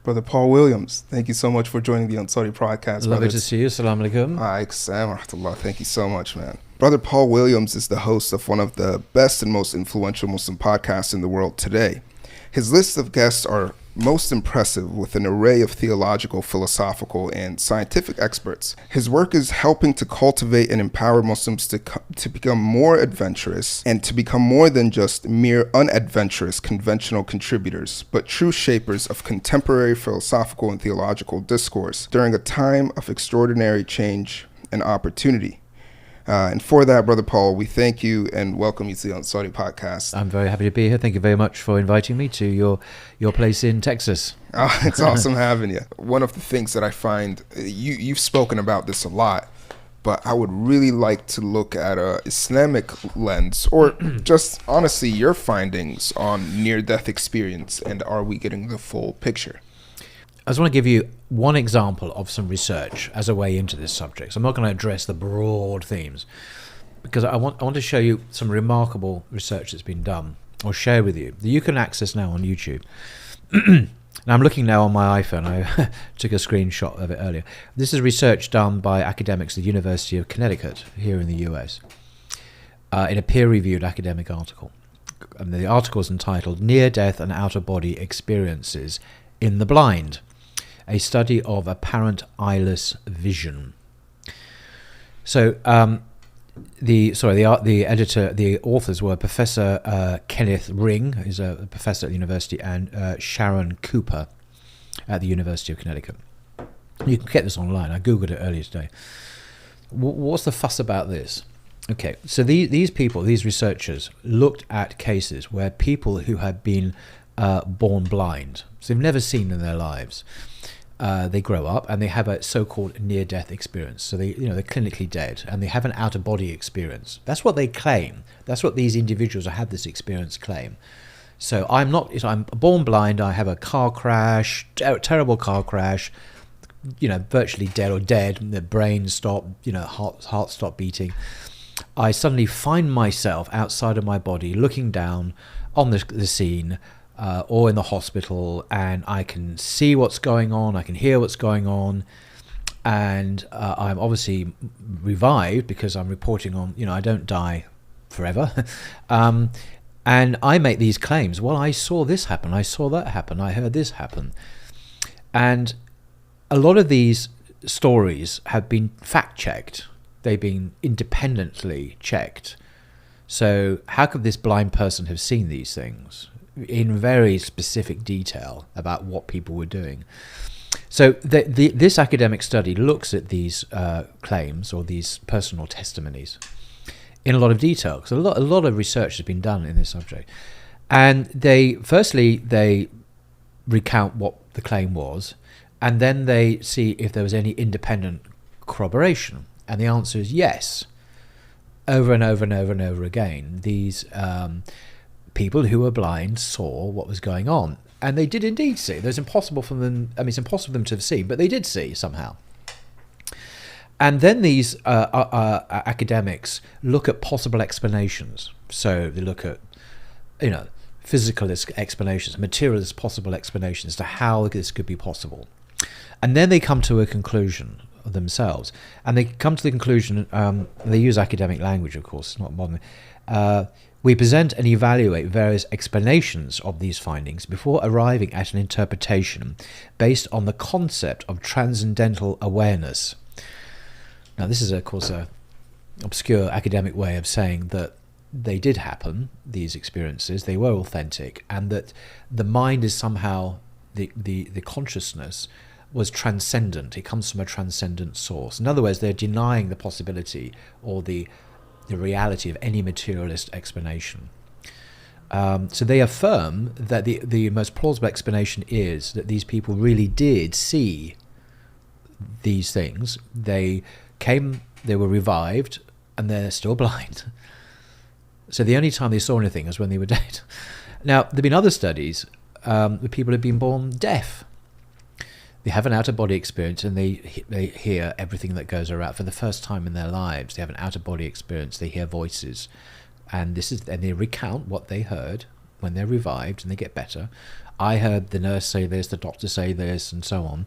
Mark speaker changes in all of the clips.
Speaker 1: Brother Paul Williams, thank you so much for joining the Ansari podcast.
Speaker 2: Lovely to see you. Assalamu alaikum.
Speaker 1: Alaikum. Thank you so much, man. Brother Paul Williams is the host of one of the best and most influential Muslim podcasts in the world today. His list of guests are most impressive, with an array of theological, philosophical, and scientific experts. His work is helping to cultivate and empower Muslims to become more adventurous and to become more than just mere unadventurous conventional contributors, but true shapers of contemporary philosophical and theological discourse during a time of extraordinary change and opportunity. And for that, Brother Paul, we thank you and welcome you to the Ansari podcast.
Speaker 2: I'm very happy to be here. Thank you very much for inviting me to your place in Texas.
Speaker 1: Oh, it's awesome having you. One of the things that I find, you've spoken about this a lot, but I would really like to look at a Islamic lens, or just honestly your findings on near-death experience, and are we getting the full picture?
Speaker 2: I just want to give you one example of some research as a way into this subject. So I'm not going to address the broad themes, because I want to show you some remarkable research that's been done, or share with you, that you can access now on YouTube. Now I'm looking now on my iPhone. I took a screenshot of it earlier. This is research done by academics at the University of Connecticut here in the US, in a peer-reviewed academic article. And the article is entitled "Near-Death and Out-of-Body Experiences in the Blind: A Study of Apparent Eyeless Vision." So the authors were Professor Kenneth Ring, who's a professor at the university, and Sharon Cooper at the University of Connecticut. You can get this online. I googled it earlier today. What's the fuss about this? Okay, so these people, these researchers, looked at cases where people who had been born blind, so they've never seen in their lives. They grow up and they have a so-called near-death experience. So they're clinically dead, and they have an out-of-body experience. That's what they claim. That's what these individuals who have this experience claim. So I'm born blind. I have a car crash, terrible car crash. Virtually dead or dead. The brain stopped. Heart stopped beating. I suddenly find myself outside of my body, looking down on the scene. Or in the hospital, and I can see what's going on, I can hear what's going on, and I'm obviously revived because I'm reporting on, I don't die forever. And I make these claims. Well, I saw this happen, I saw that happen, I heard this happen. And a lot of these stories have been fact-checked. They've been independently checked. So how could this blind person have seen these things in very specific detail about what people were doing? So this academic study looks at these claims, or these personal testimonies, in a lot of detail, because a lot of research has been done in this subject. And they recount what the claim was, and then they see if there was any independent corroboration. And the answer is yes. Over and over and over and over again, these people who were blind saw what was going on, and they did indeed see. It's impossible for them to have seen, but they did see somehow. And then these academics look at possible explanations. So they look at, physical explanations, materialist possible explanations as to how this could be possible, and then they come to a conclusion themselves. And they come to the conclusion. They use academic language, of course, it's not modern. We present and evaluate various explanations of these findings before arriving at an interpretation based on the concept of transcendental awareness. Now, this is, of course, an obscure academic way of saying that they did happen, these experiences, they were authentic, and that the mind is somehow, the consciousness was transcendent. It comes from a transcendent source. In other words, they're denying the possibility or the reality of any materialist explanation. So they affirm that the most plausible explanation is that these people really did see these things. They were revived, and they're still blind. So the only time they saw anything was when they were dead. Now, there have been other studies where people have been born deaf. They have an out-of-body experience, and they hear everything that goes around for the first time in their lives. They have an out-of-body experience. They hear voices, and they recount what they heard when they're revived, and they get better. I heard the nurse say this, the doctor say this, and so on.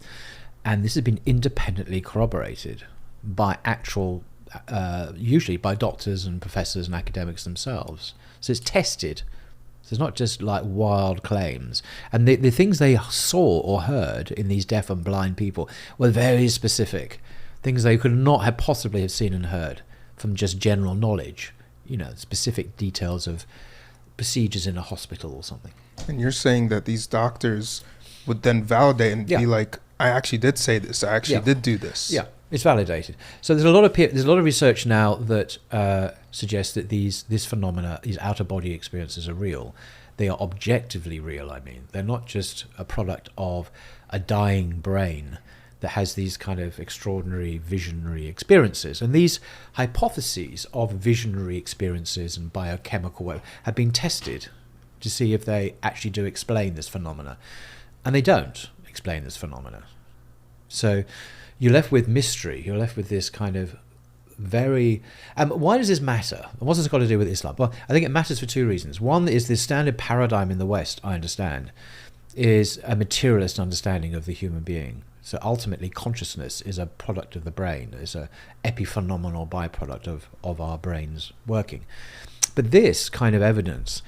Speaker 2: And this has been independently corroborated by actual, usually by doctors and professors and academics themselves. So it's tested. So it's not just like wild claims. And the things they saw or heard in these deaf and blind people were very specific. Things they could not have possibly have seen and heard from just general knowledge. Specific details of procedures in a hospital or something.
Speaker 1: And you're saying that these doctors would then validate and be like, I actually did say this. I actually did do this.
Speaker 2: Yeah, it's validated. So there's a lot of research now that suggests that this phenomena, these outer body experiences, are real. They are objectively real. I mean, they're not just a product of a dying brain that has these kind of extraordinary visionary experiences. And these hypotheses of visionary experiences and biochemical have been tested to see if they actually do explain this phenomena. And they don't explain this phenomena. So you're left with mystery. You're left with this kind of very... why does this matter? And what's this got to do with Islam? Well, I think it matters for two reasons. One is the standard paradigm in the West, I understand, is a materialist understanding of the human being. So ultimately, consciousness is a product of the brain. It's a epiphenomenal byproduct of our brains working. But this kind of evidence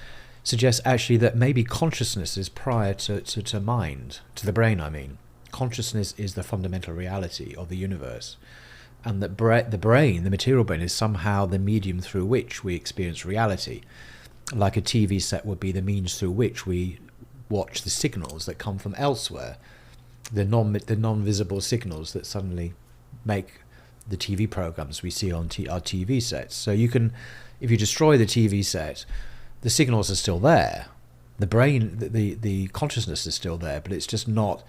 Speaker 2: suggests actually that maybe consciousness is prior to mind, to the brain, I mean. Consciousness is the fundamental reality of the universe. And that the brain, the material brain, is somehow the medium through which we experience reality. Like a TV set would be the means through which we watch the signals that come from elsewhere. The non-visible signals that suddenly make the TV programs we see on our TV sets. So you can, if you destroy the TV set, the signals are still there. The brain, the consciousness is still there, but it's just not,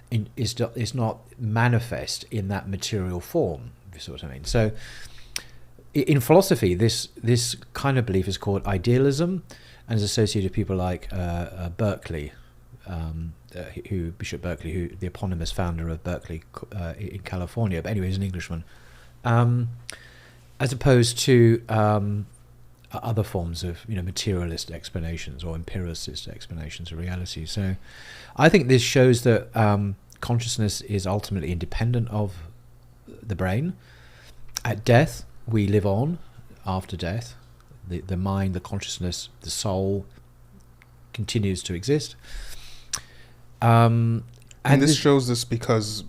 Speaker 2: it's not manifest in that material form. If you see what I mean. So in philosophy, this kind of belief is called idealism, and is associated with people like Berkeley. Bishop Berkeley, who the eponymous founder of Berkeley in California, but anyway, he's an Englishman, as opposed to other forms of materialist explanations or empiricist explanations of reality. So, I think this shows that consciousness is ultimately independent of the brain. At death, we live on. After death, the mind, the consciousness, the soul continues to exist.
Speaker 1: And this shows this because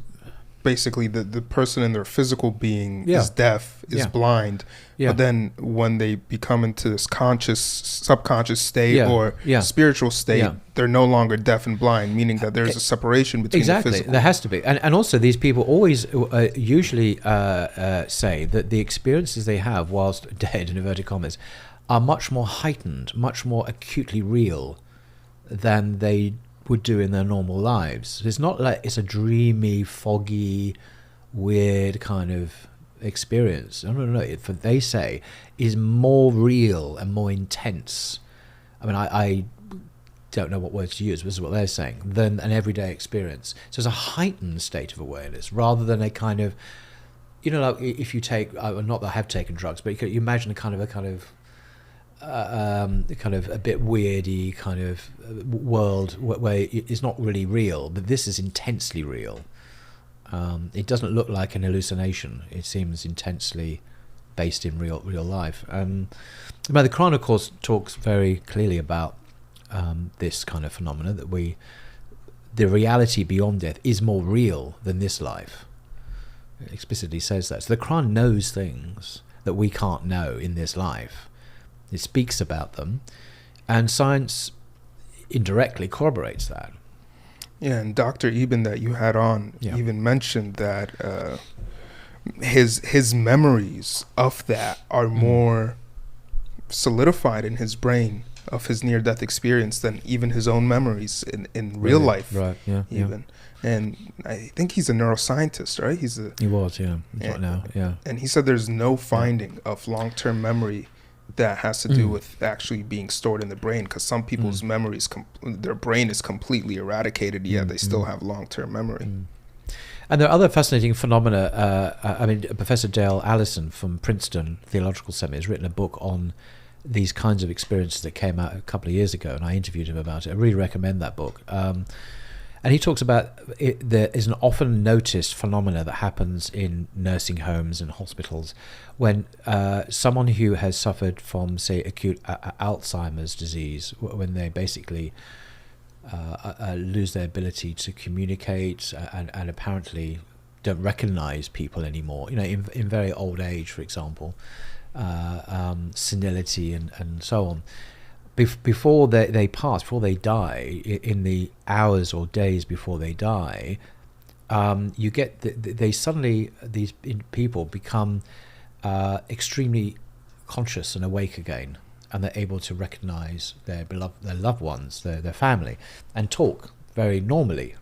Speaker 1: basically the person in their physical being is deaf, is blind, but then when they become into this subconscious state or spiritual state, they're no longer deaf and blind, meaning that there's a separation between the physical.
Speaker 2: There has to be. And also these people always usually say that the experiences they have whilst dead, in inverted commas, are much more heightened, much more acutely real than they would do in their normal lives. It's not like it's a dreamy, foggy, weird kind of experience. No. They say is more real and more intense. I mean, I don't know what words to use, but this is what they're saying, than an everyday experience. So it's a heightened state of awareness rather than a kind of, like if you take, not that I have taken drugs, but you imagine a kind of a bit weirdy kind of world where it's not really real, but this is intensely real. It doesn't look like an hallucination. It seems intensely based in real life. But the Quran, of course, talks very clearly about this kind of phenomena, that the reality beyond death is more real than this life. It explicitly says that. So the Quran knows things that we can't know in this life. It speaks about them, and science indirectly corroborates that.
Speaker 1: Yeah, and Dr. Eben that you had on even mentioned that his memories of that are more solidified in his brain of his near-death experience than even his own memories in real life.
Speaker 2: Right, yeah.
Speaker 1: Even. And I think he's a neuroscientist, right?
Speaker 2: He was, yeah. Right now, yeah.
Speaker 1: And he said there's no finding of long-term memory that has to do with actually being stored in the brain, because some people's memories, their brain is completely eradicated, yet they still have long-term memory.
Speaker 2: And there are other fascinating phenomena. Professor Dale Allison from Princeton Theological Seminary has written a book on these kinds of experiences that came out a couple of years ago, and I interviewed him about it. I really recommend that book. And he talks about there is an often noticed phenomena that happens in nursing homes and hospitals when someone who has suffered from, say, acute Alzheimer's disease, when they basically lose their ability to communicate and apparently don't recognize people anymore. In very old age, for example, senility and so on. Before they pass, before they die, in the hours or days before they die, you get they suddenly, these people become extremely conscious and awake again, and they're able to recognize their loved ones, their family, and talk very normally,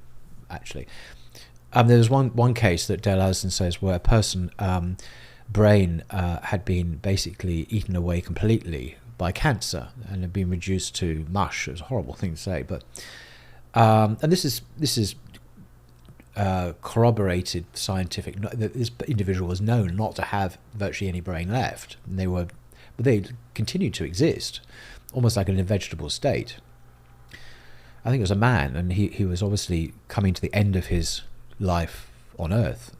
Speaker 2: actually. There's one case that Dale Allison says where a person brain had been basically eaten away completely by cancer and had been reduced to mush. It's a horrible thing to say, but and this is corroborated scientific. This individual was known not to have virtually any brain left, and they continued to exist, almost like in a vegetable state. I think it was a man, and he was obviously coming to the end of his life on Earth.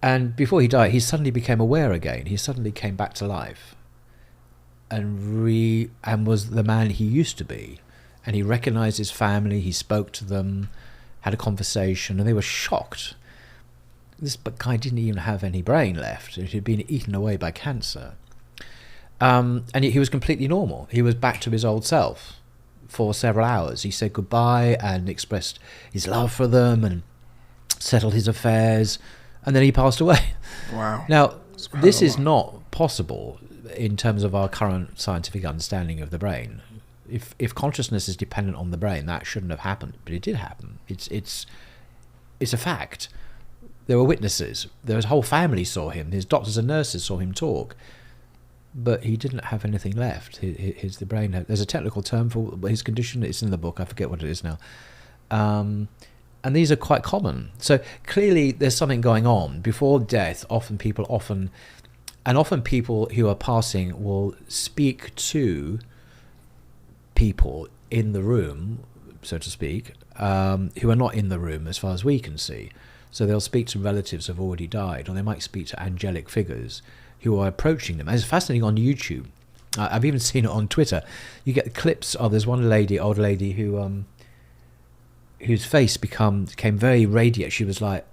Speaker 2: And before he died, he suddenly became aware again. He suddenly came back to life, and was the man he used to be. And he recognized his family. He spoke to them, had a conversation, and they were shocked. This guy didn't even have any brain left. It had been eaten away by cancer. And he was completely normal. He was back to his old self for several hours. He said goodbye and expressed his love for them and settled his affairs, and then he passed away.
Speaker 1: Wow.
Speaker 2: Now, this is not possible in terms of our current scientific understanding of the brain. If consciousness is dependent on the brain, that shouldn't have happened, but it did happen. It's a fact. There were witnesses. His whole family saw him. His doctors and nurses saw him talk, but he didn't have anything left. The brain. There's a technical term for his condition. It's in the book. I forget what it is now. And these are quite common. So clearly, there's something going on before death. Often people who are passing will speak to people in the room, so to speak, who are not in the room as far as we can see. So they'll speak to relatives who have already died, or they might speak to angelic figures who are approaching them. And it's fascinating on YouTube. I've even seen it on Twitter. You get clips of, there's one old lady whose face became very radiant. She was like,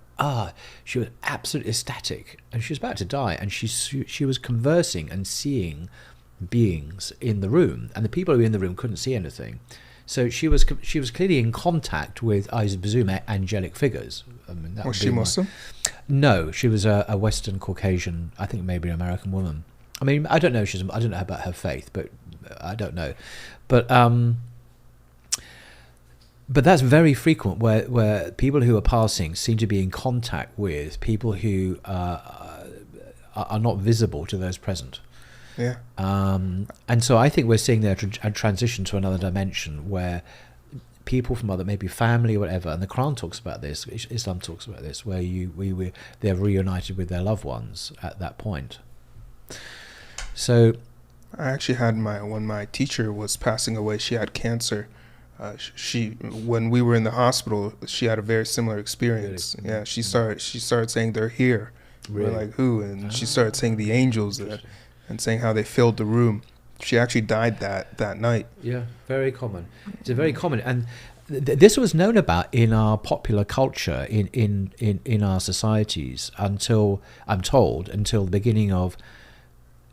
Speaker 2: she was absolutely ecstatic, and she was about to die, and she was conversing and seeing beings in the room, and the people who were in the room couldn't see anything. So she was clearly in contact with, I presume, angelic figures. I mean,
Speaker 1: was she Muslim?
Speaker 2: No, she was a Western Caucasian, I think maybe an American woman. I mean, I don't know. I don't know about her faith, but I don't know. But that's very frequent, where people who are passing seem to be in contact with people who are not visible to those present.
Speaker 1: Yeah.
Speaker 2: And so I think we're seeing there a transition to another dimension where people from other, maybe family or whatever, and the Quran talks about this, Islam talks about this, where they're reunited with their loved ones at that point. So
Speaker 1: I actually had when my teacher was passing away, she had cancer. When we were in the hospital, she had a very similar experience. Really? Yeah, she started saying they're here. Really? We're like, who? And she started saying the angels and saying how they filled the room. She actually died that night. Yeah,
Speaker 2: very common. It's a very common, and this was known about in our popular culture, in our societies until the beginning of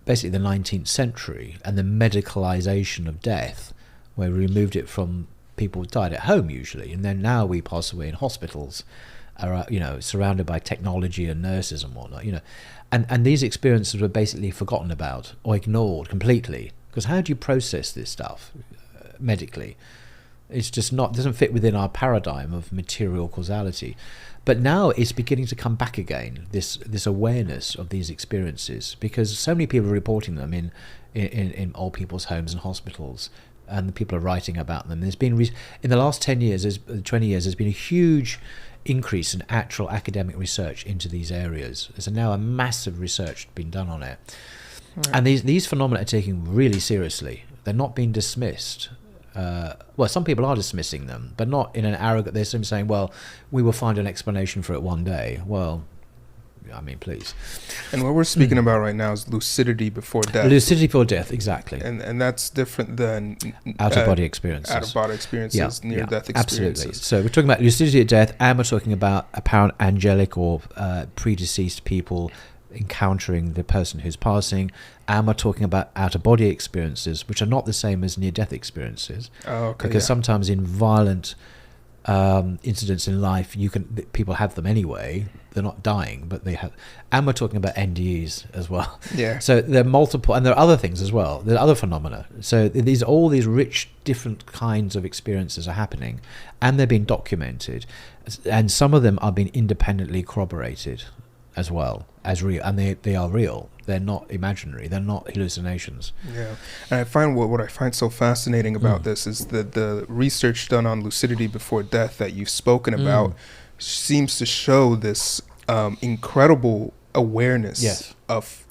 Speaker 2: basically the 19th century and the medicalization of death, where we removed it from people who died at home usually, and then now we pass away in hospitals, surrounded by technology and nurses and whatnot, and these experiences were basically forgotten about or ignored completely, because how do you process this stuff medically? It's just doesn't fit within our paradigm of material causality. But now it's beginning to come back again, this awareness of these experiences, because so many people are reporting them in old people's homes and hospitals, and the people are writing about them. There's been in the last 20 years, there's been a huge increase in actual academic research into these areas. There's now a massive research being done on it. And these phenomena are taken really seriously. They're not being dismissed. Well, some people are dismissing them, but not in an arrogant. They're simply saying, "Well, we will find an explanation for it one day." Well, I mean, please.
Speaker 1: And what we're speaking about right now is lucidity before death.
Speaker 2: Lucidity before death, exactly.
Speaker 1: And that's different than
Speaker 2: out-of-body experiences.
Speaker 1: Out-of-body experiences, near-death experiences.
Speaker 2: Absolutely. So we're talking about lucidity at death, and we're talking about apparent angelic or predeceased people encountering the person who's passing, and we're talking about out-of-body experiences, which are not the same as near-death experiences.
Speaker 1: Oh, okay.
Speaker 2: Because sometimes in violent incidents in life, people have them anyway. They're not dying, but they have. And we're talking about NDEs as well.
Speaker 1: Yeah.
Speaker 2: So there are multiple, and there are other things as well. There are other phenomena. So all these rich, different kinds of experiences are happening, and they're being documented, and some of them are being independently corroborated as well as real, and they are real. They're not imaginary. They're not hallucinations.
Speaker 1: Yeah, and I find what I find so fascinating about this is that the research done on lucidity before death that you've spoken about seems to show this incredible awareness of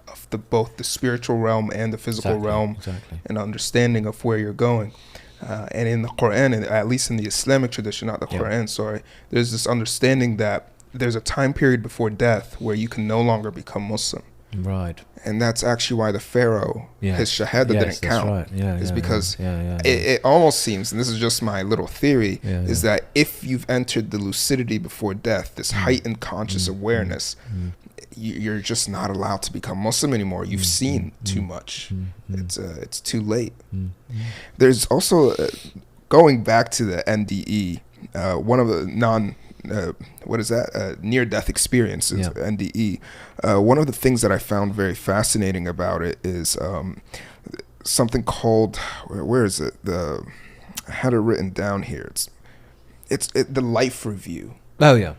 Speaker 1: both the spiritual realm and the physical realm, and understanding of where you're going. And in the Quran, and at least in the Islamic tradition, not the Quran, sorry, there's this understanding that there's a time period before death where you can no longer become Muslim.
Speaker 2: Right.
Speaker 1: And that's actually why the Pharaoh, his shahada didn't count.
Speaker 2: Right.
Speaker 1: Is because it almost seems, and this is just my little theory, is that if you've entered the lucidity before death, this heightened conscious awareness, you're just not allowed to become Muslim anymore. You've seen too much. It's too late. There's also, going back to the NDE, one of the near-death experiences, NDE. One of the things that I found very fascinating about it is something called, where is it? I had it written down here. It's the life review.
Speaker 2: Oh yeah.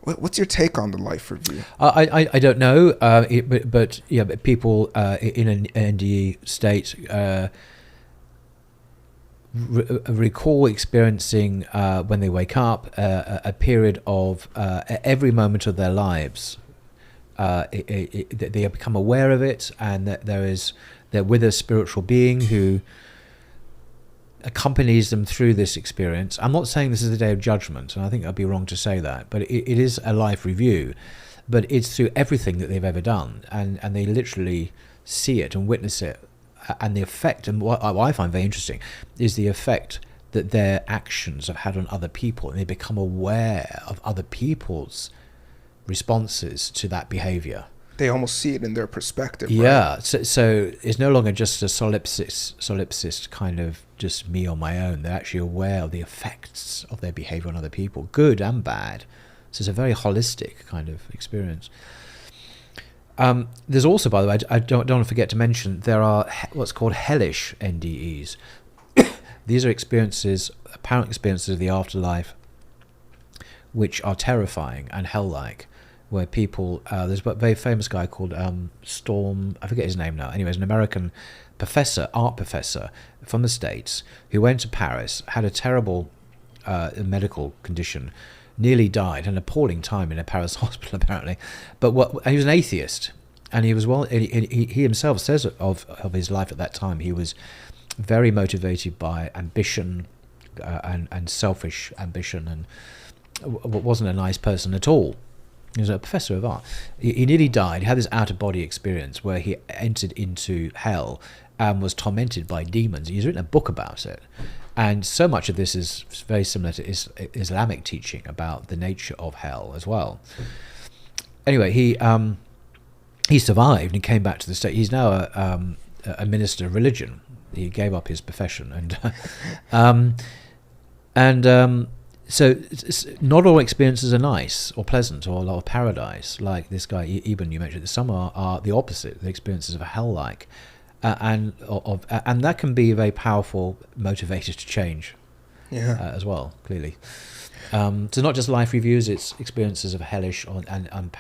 Speaker 1: What's your take on the life review?
Speaker 2: I don't know, but people in an NDE state recall experiencing when they wake up a period of every moment of their lives. They become aware of it, and that they're with a spiritual being who accompanies them through this experience. I'm not saying this is the day of judgment, and I think I'd be wrong to say that, but it is a life review, but it's through everything that they've ever done, and they literally see it and witness it. And the effect, and what I find very interesting, is the effect that their actions have had on other people, and they become aware of other people's responses to that behavior.
Speaker 1: They almost see it in their perspective.
Speaker 2: Yeah, right? So it's no longer just a solipsist kind of just me on my own. They're actually aware of the effects of their behavior on other people, good and bad. So it's a very holistic kind of experience. There's also, by the way, I don't want to forget to mention, there are what's called hellish NDEs. These are apparent experiences of the afterlife, which are terrifying and hell-like, where people, there's a very famous guy called Storm, I forget his name now, anyways, an American art professor from the States, who went to Paris, had a terrible medical condition, nearly died, an appalling time in a Paris hospital apparently, but he was an atheist, and he was he himself says of his life at that time, he was very motivated by ambition and selfish ambition, and wasn't a nice person at all. He was a professor of art. He nearly died. He had this out-of-body experience where he entered into hell and was tormented by demons. He's written a book about it. And so much of this is very similar to Islamic teaching about the nature of hell as well. Anyway, he survived and he came back to the state. He's now a minister of religion. He gave up his profession, so not all experiences are nice or pleasant or a lot of paradise. Like this guy Ibn you mentioned, some are the opposite. The experiences of hell-like. And that can be a very powerful motivator to change as well, clearly. So not just life reviews, it's experiences of hellish and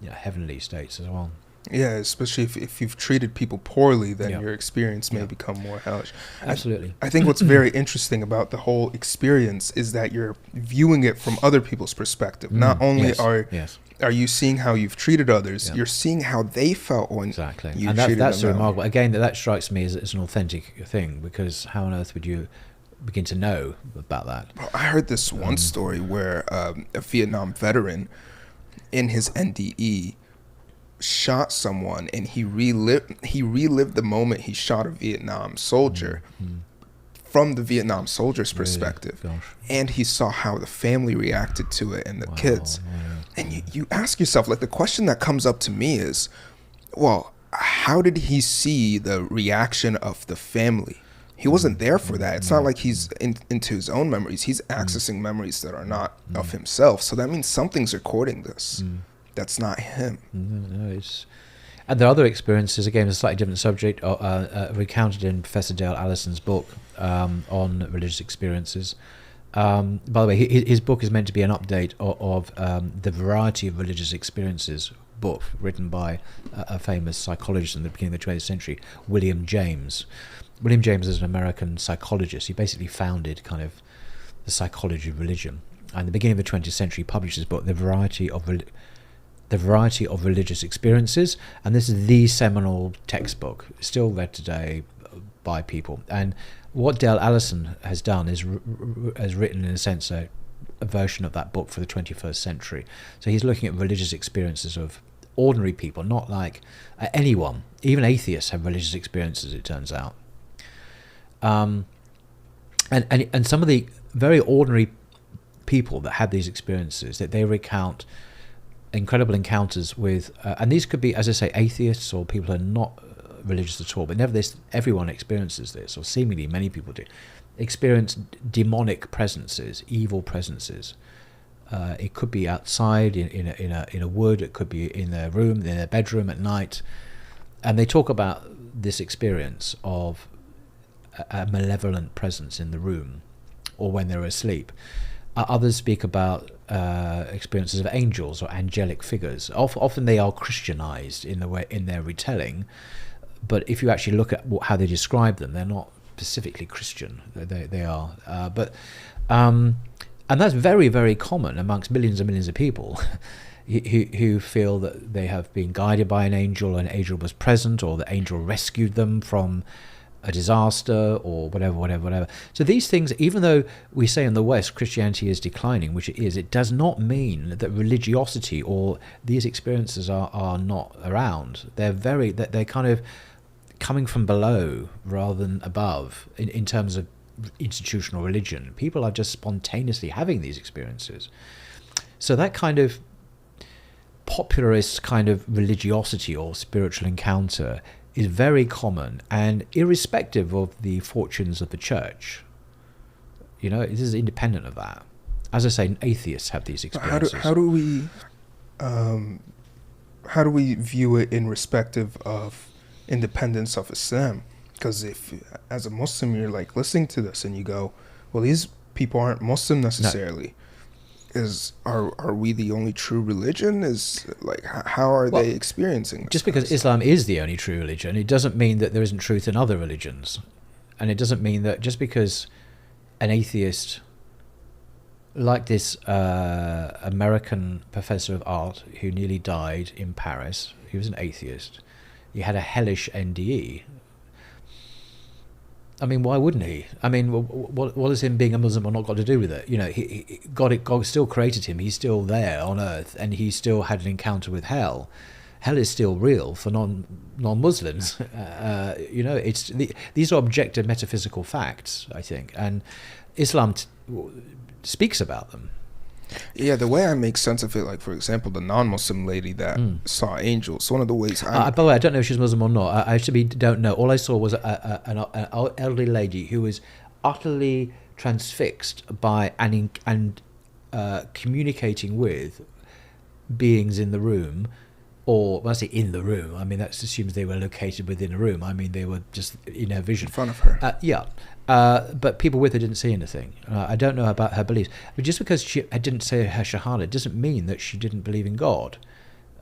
Speaker 2: heavenly states as well.
Speaker 1: Yeah, especially if you've treated people poorly, then
Speaker 2: Yeah.
Speaker 1: your experience may
Speaker 2: Yeah.
Speaker 1: become more hellish.
Speaker 2: Absolutely.
Speaker 1: I think what's very interesting about the whole experience is that you're viewing it from other people's perspective. Not only
Speaker 2: Yes.
Speaker 1: are you seeing how you've treated others,
Speaker 2: Yeah.
Speaker 1: you're seeing how they felt when
Speaker 2: Exactly.
Speaker 1: you
Speaker 2: And
Speaker 1: treated
Speaker 2: that's
Speaker 1: them.
Speaker 2: remarkable. Again, that strikes me as an authentic thing, because how on earth would you begin to know about that?
Speaker 1: Well, I heard this one story where a Vietnam veteran in his NDE shot someone, and he relived the moment he shot a Vietnam soldier from the Vietnam soldier's perspective.
Speaker 2: Gosh.
Speaker 1: And he saw how the family reacted to it and the
Speaker 2: Wow,
Speaker 1: kids.
Speaker 2: wow.
Speaker 1: And you ask yourself, like, the question that comes up to me is, well, how did he see the reaction of the family? He wasn't there for that. It's not like he's into his own memories. He's accessing memories that are not of himself. So that means something's recording this. That's not him.
Speaker 2: No, and there are other experiences, again, a slightly different subject, recounted in Professor Dale Allison's book on religious experiences. By the way, his book is meant to be an update of the Variety of Religious Experiences book, written by a famous psychologist in the beginning of the 20th century, William James. William James is an American psychologist. He basically founded kind of the psychology of religion. And at the beginning of the 20th century, he published his book, The Variety of Religious Experiences, and this is the seminal textbook, still read today by people. And what Dale Allison has done is has written, in a sense, a version of that book for the 21st century. So he's looking at religious experiences of ordinary people, not like anyone. Even atheists have religious experiences, it turns out. And some of the very ordinary people that have these experiences, that they recount incredible encounters with, and these could be, as I say, atheists or people who are not religious at all, but nevertheless, everyone experiences this, or seemingly many people do, experience demonic presences, evil presences. It could be outside in a wood, it could be in their room, in their bedroom at night, and they talk about this experience of a malevolent presence in the room, or when they're asleep. Others speak about experiences of angels or angelic figures. Often they are Christianized in their retelling, but if you actually look at how they describe them, they're not specifically Christian. They are, and that's very, very common amongst millions and millions of people who feel that they have been guided by an angel was present, or the angel rescued them from a disaster, or whatever. So these things, even though we say in the West Christianity is declining, which it is, it does not mean that religiosity or these experiences are not around. They're kind of coming from below rather than above in terms of institutional religion. People are just spontaneously having these experiences. So that kind of popularist kind of religiosity or spiritual encounter is very common, and irrespective of the fortunes of the church. You know, this is independent of that. As I say, atheists have these experiences.
Speaker 1: How do we view it in respective of independence of Islam? Because if, as a Muslim, you're like listening to this and you go, well, these people aren't Muslim necessarily. No. Are we the only true religion? How are they experiencing this?
Speaker 2: Just because Islam is the only true religion, it doesn't mean that there isn't truth in other religions. And it doesn't mean that just because an atheist, like this American professor of art who nearly died in Paris, he was an atheist, he had a hellish NDE. I mean, why wouldn't he? I mean, what has him being a Muslim or not got to do with it? You know, God still created him. He's still there on earth, and he still had an encounter with hell. Hell is still real for non-Muslims. You know, these are objective metaphysical facts, I think, and Islam speaks about them.
Speaker 1: Yeah, the way I make sense of it, like, for example, the non-Muslim lady that saw angels, one of the ways
Speaker 2: by the way, I don't know if she's Muslim or not. I actually don't know. All I saw was an elderly lady who was utterly transfixed by and communicating with beings in the room, or when I say in the room, I mean that assumes they were located within a room. I mean they were just in her vision.
Speaker 1: In front of her.
Speaker 2: But people with her didn't see anything. I don't know about her beliefs. But just because she didn't say her Shahada doesn't mean that she didn't believe in God.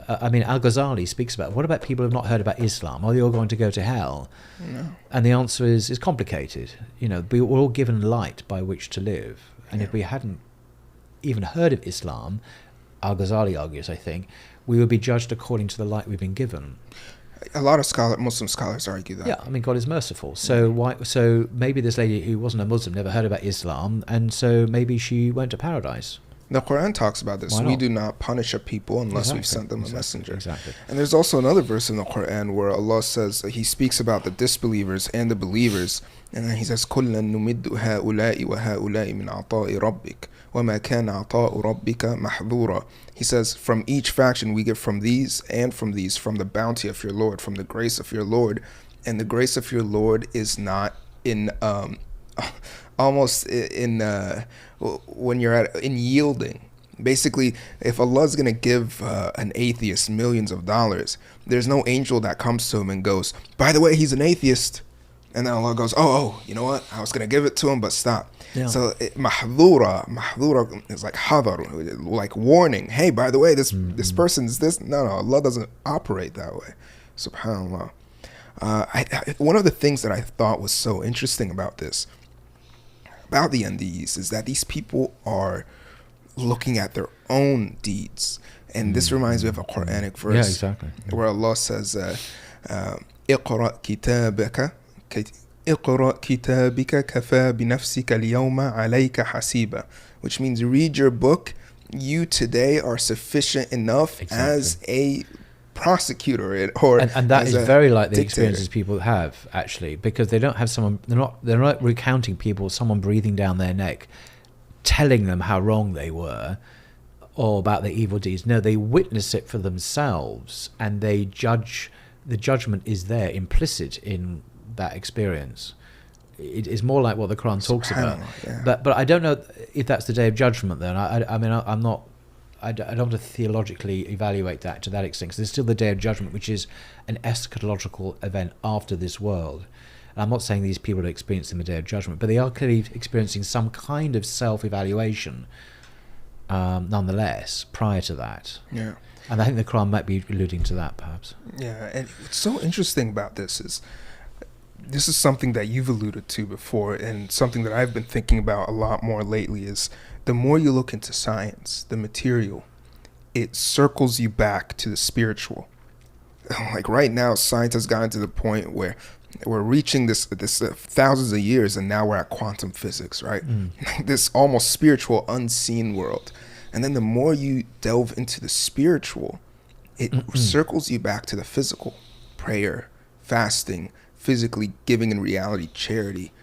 Speaker 2: I mean, Al-Ghazali speaks about, what about people who have not heard about Islam? Are they all going to go to hell?
Speaker 1: No.
Speaker 2: And the answer is complicated. You know, we're all given light by which to live. And if we hadn't even heard of Islam, Al-Ghazali argues, I think, we would be judged according to the light we've been given.
Speaker 1: A lot of Muslim scholars argue that.
Speaker 2: Yeah, I mean, God is merciful. So why? So maybe this lady who wasn't a Muslim never heard about Islam, and so maybe she went to paradise.
Speaker 1: The Quran talks about this. We do not punish a people unless we've sent them a messenger.
Speaker 2: Exactly.
Speaker 1: And there's also another verse in the Quran where Allah says, He speaks about the disbelievers and the believers, and then He says, كُلًّا نُمِدُّ هَؤُلَاءِ وَهَؤُلَاءِ مِنْ عَطَاءِ رَبِّكَ وَمَا كَانَ عَطَاءُ رَبِّكَ مَحْظُورًا. He says, from each faction we get from these and from these, from the bounty of your Lord, from the grace of your Lord. And the grace of your Lord is not in almost in when you're in yielding. Basically, if Allah's going to give an atheist millions of dollars, there's no angel that comes to him and goes, by the way, he's an atheist. And then Allah goes, oh, you know what? I was going to give it to him, but stop. Yeah. So mahdura is like hadar, like warning. Hey, by the way, this person's this. No, Allah doesn't operate that way. SubhanAllah. One of the things that I thought was so interesting about this, about the NDEs, is that these people are looking at their own deeds. And this reminds me of a Quranic verse where Allah says, اقرأ كتابك اقرأ كتابك كفى بنفسك اليوم عليك حسيبا, which means read your book. You today are sufficient enough as a prosecutor or
Speaker 2: and that is very like the
Speaker 1: dictator.
Speaker 2: Experiences people have, actually, because they don't have someone, they're not recounting people, someone breathing down their neck telling them how wrong they were or about their evil deeds. No, they witness it for themselves, and they judge. The judgment is there implicit in that experience. It is more like what the Quran talks about.
Speaker 1: Yeah.
Speaker 2: But I don't know if that's the day of judgment then. I mean, I'm not, I don't want to theologically evaluate that to that extent, because there's still the day of judgment, which is an eschatological event after this world. And I'm not saying these people are experiencing the day of judgment, but they are clearly experiencing some kind of self-evaluation nonetheless prior to that.
Speaker 1: Yeah.
Speaker 2: And I think the Quran might be alluding to that, perhaps.
Speaker 1: Yeah, and what's so interesting about this is something that you've alluded to before, and something that I've been thinking about a lot more lately, is the more you look into science, the material, it circles you back to the spiritual. Like right now, science has gotten to the point where we're reaching this thousands of years, and now we're at quantum physics, right? This almost spiritual, unseen world. And then the more you delve into the spiritual, it circles you back to the physical. Prayer, fasting, physically giving, in reality, charity.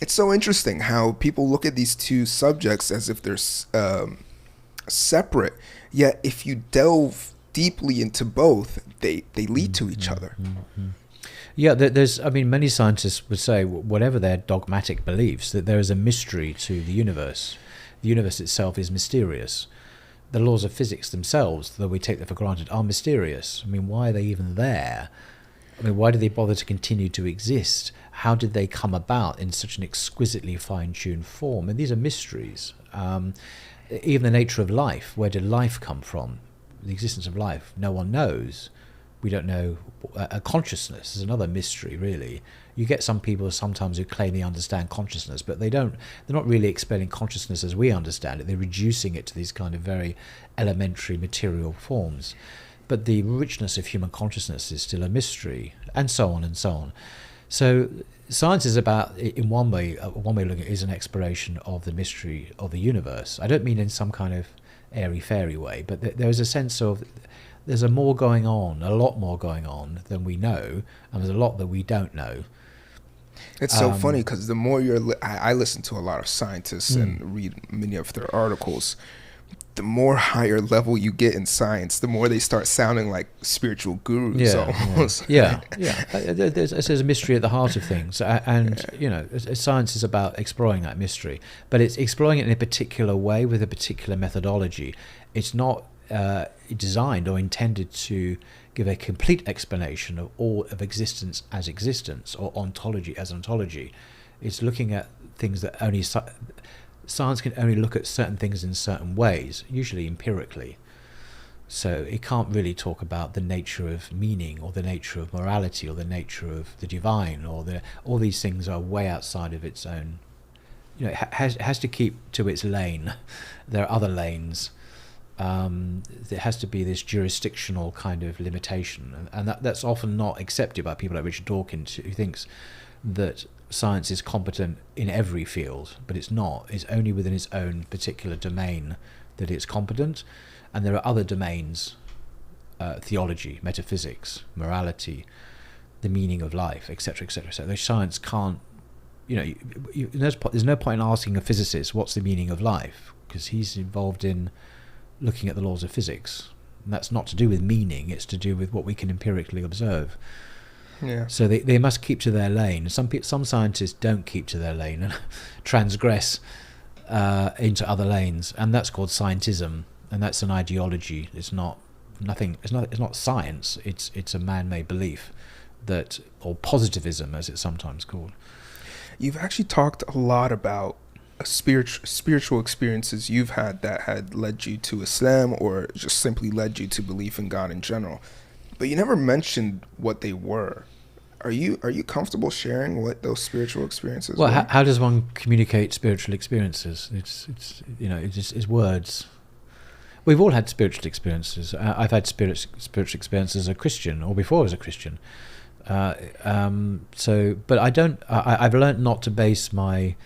Speaker 1: It's so interesting how people look at these two subjects as if they're separate. Yet if you delve deeply into both, they lead to each other.
Speaker 2: Yeah, many scientists would say, whatever their dogmatic beliefs, that there is a mystery to the universe. The universe itself is mysterious. The laws of physics themselves, though we take them for granted, are mysterious. I mean, why are they even there? I mean, why do they bother to continue to exist? How did they come about in such an exquisitely fine-tuned form? And these are mysteries. Even the nature of life, where did life come from? The existence of life, no one knows. We don't know. A consciousness is another mystery, really. You get some people sometimes who claim they understand consciousness, but they're not really explaining consciousness as we understand it. They're reducing it to these kind of very elementary material forms. But the richness of human consciousness is still a mystery, and so on and so on. So science is about, in one way looking at it is an exploration of the mystery of the universe. I don't mean in some kind of airy-fairy way, but there is a sense of there's a lot more going on than we know, and there's a lot that we don't know.
Speaker 1: It's so funny because the more I listen to a lot of scientists and read many of their articles. The more higher level you get in science, the more they start sounding like spiritual gurus almost.
Speaker 2: Yeah. There's a mystery at the heart of things, and science is about exploring that mystery, but it's exploring it in a particular way with a particular methodology. It's not designed or intended to give a complete explanation of all of existence as existence, or ontology as ontology. It's looking at things that only science can only look at certain things in certain ways, usually empirically. So it can't really talk about the nature of meaning or the nature of morality or the nature of the divine, or all these things are way outside of its own. You know, it has to keep to its lane. There are other lanes. There has to be this jurisdictional kind of limitation, and that's often not accepted by people like Richard Dawkins, who thinks that science is competent in every field, but it's not. It's only within its own particular domain that it's competent, and there are other domains, theology, metaphysics, morality, the meaning of life, etc., etc. So science can't, there's no point in asking a physicist what's the meaning of life, because he's involved in looking at the laws of physics, and that's not to do with meaning, it's to do with what we can empirically observe.
Speaker 1: Yeah.
Speaker 2: So they must keep to their lane. Some scientists don't keep to their lane and transgress into other lanes, and that's called scientism, and that's an ideology. It's not science. It's a man-made belief, or positivism, as it's sometimes called.
Speaker 1: You've actually talked a lot about spiritual experiences you've had that had led you to Islam, or just simply led you to belief in God in general, but you never mentioned what they were. Are you comfortable sharing what those spiritual experiences were?
Speaker 2: Well, how does one communicate spiritual experiences? It's words. We've all had spiritual experiences. I've had spiritual experiences as a Christian, or before I was a Christian. But I've learnt not to base my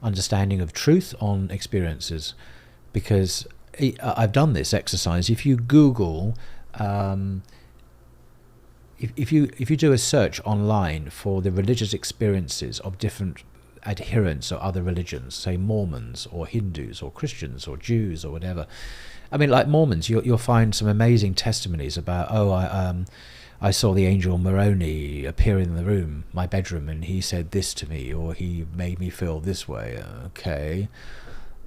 Speaker 2: understanding of truth on experiences, because I've done this exercise. If you Google, if you do a search online for the religious experiences of different adherents of other religions, say Mormons or Hindus or Christians or Jews or whatever, I mean, like Mormons, you'll find some amazing testimonies about, I saw the angel Moroni appear in the room, my bedroom, and he said this to me, or he made me feel this way. Okay.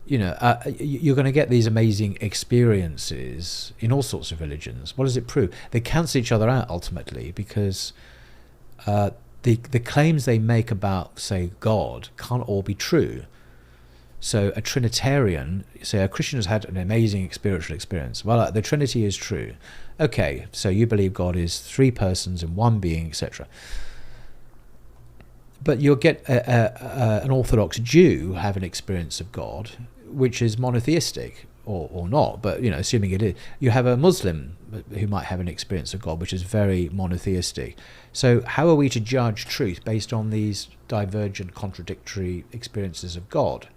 Speaker 2: You're going to get these amazing experiences in all sorts of religions. What does it prove? They cancel each other out ultimately, because the claims they make about, say, God can't all be true. So a Trinitarian, say a Christian has had an amazing spiritual experience. Well, the Trinity is true. Okay, so you believe God is three persons and one being, etc. But you'll get an Orthodox Jew have an experience of God, which is monotheistic, or not, but assuming it is. You have a Muslim who might have an experience of God, which is very monotheistic. So how are we to judge truth based on these divergent, contradictory experiences of God?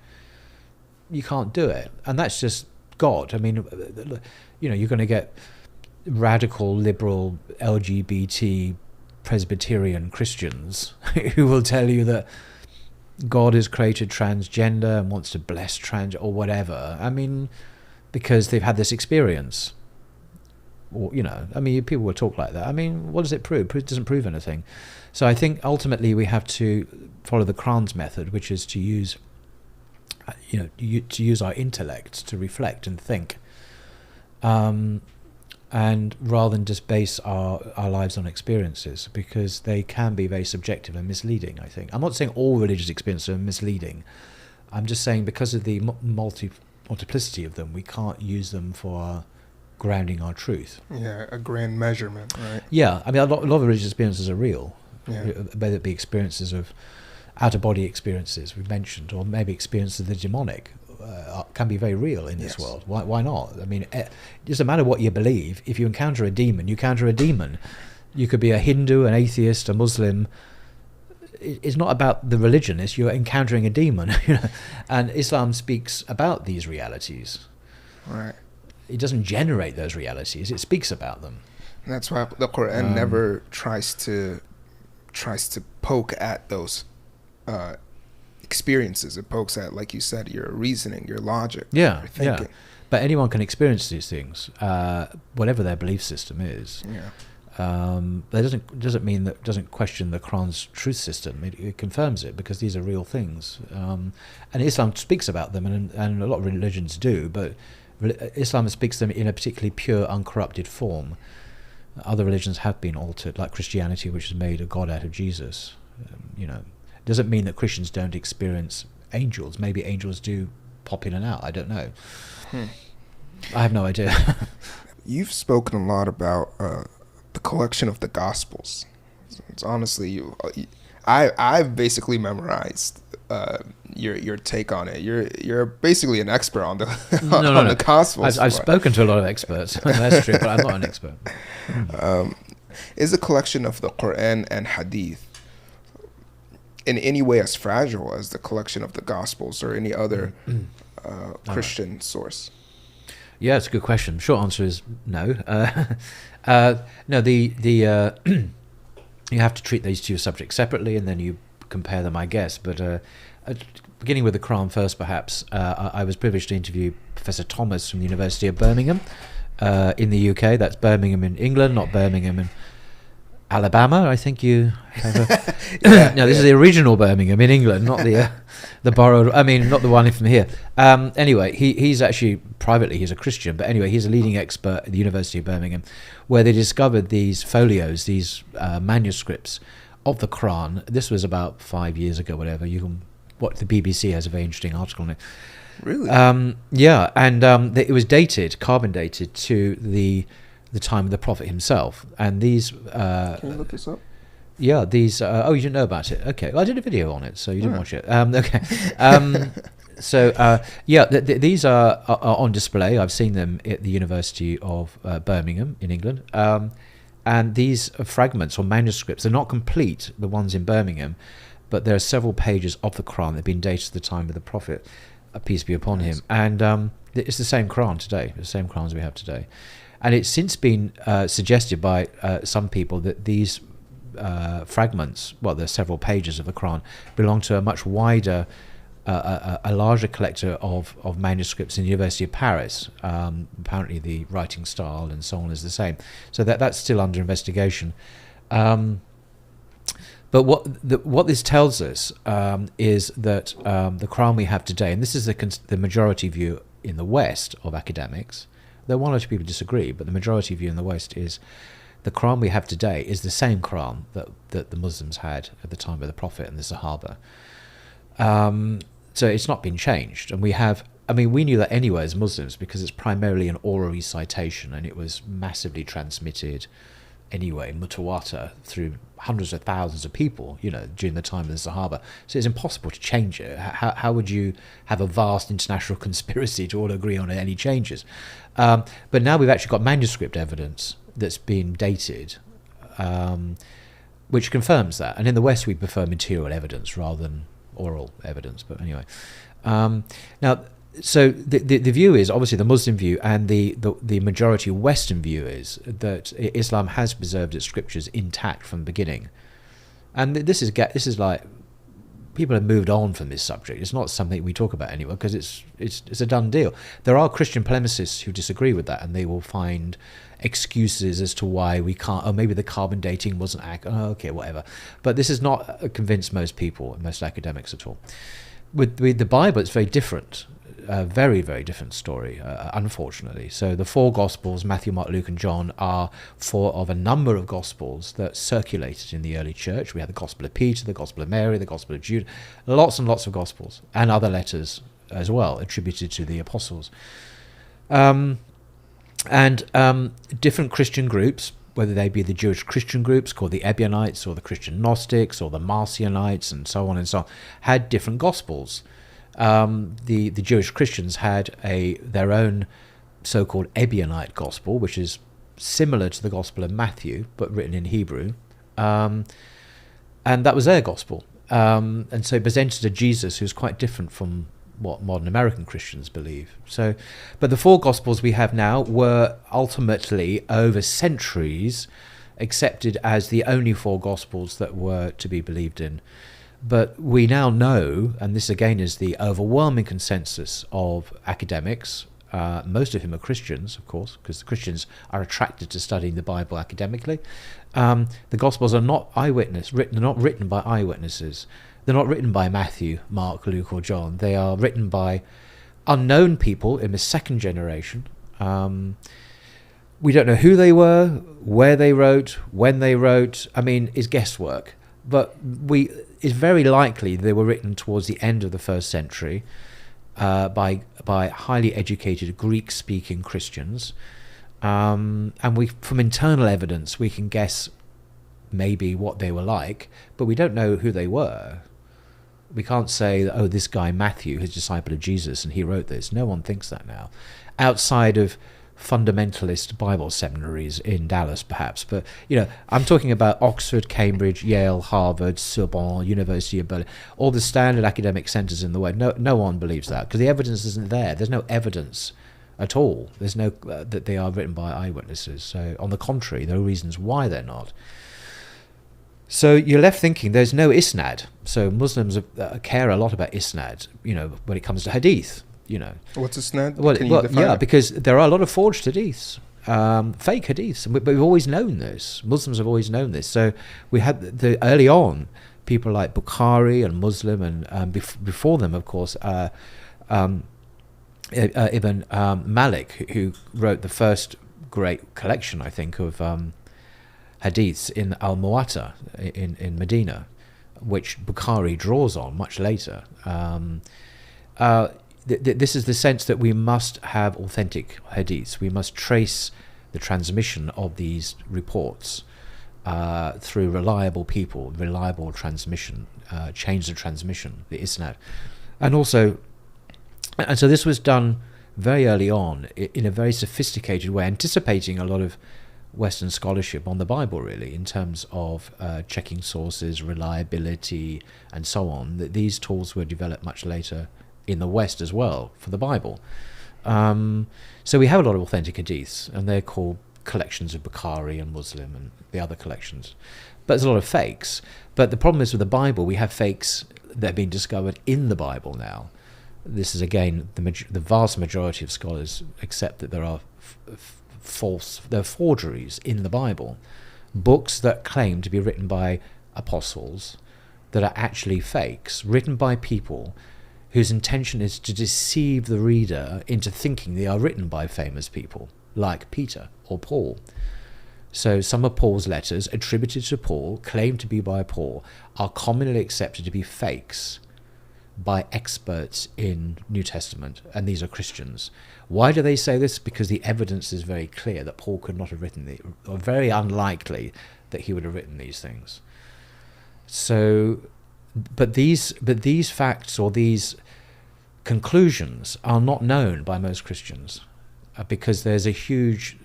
Speaker 2: You can't do it, and that's just God. I mean, you're going to get radical, liberal, LGBT, Presbyterian Christians who will tell you that God is created transgender and wants to bless trans or whatever. I mean, because they've had this experience. Or, people will talk like that. I mean, what does it prove? It doesn't prove anything. So I think ultimately we have to follow the Kran's method, which is to use our intellect to reflect and think, and rather than just base our lives on experiences, because they can be very subjective and misleading, I think. I'm not saying all religious experiences are misleading. I'm just saying because of the multiplicity of them, we can't use them for grounding our truth.
Speaker 1: Yeah, a grand measurement, right?
Speaker 2: Yeah, I mean, a lot of religious experiences are real,
Speaker 1: yeah.
Speaker 2: Whether it be experiences of out-of-body experiences we've mentioned, or maybe experiences of the demonic, can be very real in this world. Why not? I mean, it doesn't matter what you believe. If you encounter a demon, you encounter a demon. You could be a Hindu, an atheist, a Muslim. It's not about the religion. It's you're encountering a demon. And Islam speaks about these realities.
Speaker 1: Right.
Speaker 2: It doesn't generate those realities. It speaks about them.
Speaker 1: And that's why the Quran never tries to poke at those experiences. It pokes at, like you said, your reasoning, your logic, your thinking.
Speaker 2: Yeah. But anyone can experience these things, whatever their belief system is.
Speaker 1: Yeah.
Speaker 2: That doesn't question the Quran's truth system. It confirms it, because these are real things. And Islam speaks about them, and a lot of religions do, but Islam speaks them in a particularly pure, uncorrupted form. Other religions have been altered, like Christianity, which has made a god out of Jesus. Doesn't mean that Christians don't experience angels. Maybe angels do pop in and out. I don't know. I have no idea.
Speaker 1: You've spoken a lot about the collection of the Gospels. It's honestly, I've basically memorized your take on it. You're basically an expert on the on the Gospels.
Speaker 2: I've spoken to a lot of experts. That's true, but I'm not an expert.
Speaker 1: Is a collection of the Quran and Hadith in any way as fragile as the collection of the Gospels or any other Christian source?
Speaker 2: Yeah, it's a good question. Short answer is no. No, you have to treat these two subjects separately, and then you compare them, I guess. But beginning with the Quran first, perhaps, I was privileged to interview Professor Thomas from the University of Birmingham in the UK. That's Birmingham in England, not Birmingham in Alabama. I think you have no, this is the original Birmingham in England, not the borrowed. I mean, not the one from here. Anyway, he's actually privately he's a Christian, but anyway, he's a leading expert at the University of Birmingham, where they discovered these folios, these manuscripts of the Quran. This was about 5 years ago, whatever. What the BBC has a very interesting article on it.
Speaker 1: Really?
Speaker 2: Yeah, and it was dated, carbon dated to the time of the Prophet himself. And these...
Speaker 1: Can you look this up?
Speaker 2: Yeah, these... you didn't know about it? Okay. Well, I did a video on it, so you didn't watch it. Okay. These are on display. I've seen them at the University of Birmingham in England. And these fragments or manuscripts, they're not complete, the ones in Birmingham, but there are several pages of the Quran that have been dated to the time of the Prophet, peace be upon him. And it's the same Quran today, the same Qurans we have today. And it's since been suggested by some people that these fragments, well, there's several pages of the Quran, belong to a much wider, a larger collector of manuscripts in the University of Paris. Apparently the writing style and so on is the same. So that's still under investigation. But what this tells us is that the Quran we have today, and this is the majority view in the West of academics, though one or two people disagree, but the majority view in the West is the Quran we have today is the same Quran that the Muslims had at the time of the Prophet and the Sahaba. So it's not been changed. And we knew that anyway as Muslims because it's primarily an oral recitation and it was massively transmitted anyway, mutawatir, through hundreds of thousands of people, during the time of the Sahaba. So it's impossible to change it. How would you have a vast international conspiracy to all agree on any changes? But now we've actually got manuscript evidence that's been dated, which confirms that. And in the West, we prefer material evidence rather than oral evidence. But anyway, now, so the view is obviously the Muslim view, and the majority Western view is that Islam has preserved its scriptures intact from the beginning. And this is like, people have moved on from this subject. It's not something we talk about anymore because it's a done deal. There are Christian polemicists who disagree with that, and they will find excuses as to why we can't. Oh, maybe the carbon dating wasn't accurate. Oh, okay, whatever. But this has not convinced most people, most academics at all. With the Bible, it's very different. A very, very different story, unfortunately. So the four Gospels, Matthew, Mark, Luke and John, are four of a number of Gospels that circulated in the early church. We had the Gospel of Peter, the Gospel of Mary, the Gospel of Jude, lots and lots of Gospels, and other letters as well, attributed to the apostles. And different Christian groups, whether they be the Jewish Christian groups called the Ebionites or the Christian Gnostics or the Marcionites and so on, had different Gospels. The Jewish Christians had their own so-called Ebionite gospel, which is similar to the Gospel of Matthew, but written in Hebrew. And that was their gospel. And so it presented a Jesus who's quite different from what modern American Christians believe. But the four Gospels we have now were ultimately, over centuries, accepted as the only four Gospels that were to be believed in. But we now know, and this again is the overwhelming consensus of academics, most of whom are Christians, of course, because the Christians are attracted to studying the Bible academically. The Gospels are not written by eyewitnesses. They're not written by Matthew, Mark, Luke, or John. They are written by unknown people in the second generation. We don't know who they were, where they wrote, when they wrote. It's guesswork. But it's very likely they were written towards the end of the first century by highly educated Greek-speaking Christians. And we, from internal evidence, we can guess maybe what they were like, but we don't know who they were. We can't say, oh, this guy Matthew, his disciple of Jesus, and he wrote this. No one thinks that now, outside of fundamentalist Bible seminaries in Dallas, perhaps. But I'm talking about Oxford, Cambridge, Yale, Harvard, Sorbonne, University of Berlin, all the standard academic centres in the world. No one believes that, because the evidence isn't there. There's no evidence at all. There's no that they are written by eyewitnesses. So, on the contrary, there are reasons why they're not. So you're left thinking there's no isnad. So Muslims care a lot about isnad, when it comes to hadith.
Speaker 1: What's isnad?
Speaker 2: Well,
Speaker 1: Can you define it?
Speaker 2: because there are a lot of forged hadiths, fake hadiths, but we've always known this. Muslims have always known this. So we had early on people like Bukhari and Muslim, and before them, of course, Ibn Malik, who wrote the first great collection, I think, of hadiths in Al-Muwatta in Medina, which Bukhari draws on much later. This is the sense that we must have authentic hadiths. We must trace the transmission of these reports through reliable people, reliable transmission, change of transmission, the isnad. And so this was done very early on in a very sophisticated way, anticipating a lot of Western scholarship on the Bible, really, in terms of checking sources, reliability, and so on. These tools were developed much later in the West as well for the Bible. So we have a lot of authentic hadiths, and they're called collections of Bukhari and Muslim and the other collections. But there's a lot of fakes. But the problem is with the Bible, we have fakes that have been discovered in the Bible now. This is, again, the vast majority of scholars accept that there are there are forgeries in the Bible, books that claim to be written by apostles that are actually fakes, written by people whose intention is to deceive the reader into thinking they are written by famous people like Peter or Paul. So some of Paul's letters attributed to Paul, claimed to be by Paul, are commonly accepted to be fakes by experts in New Testament, and these are Christians. Why do they say this? Because the evidence is very clear that Paul could not have written or very unlikely that he would have written these things. So, but these facts or these conclusions are not known by most Christians, because there's a huge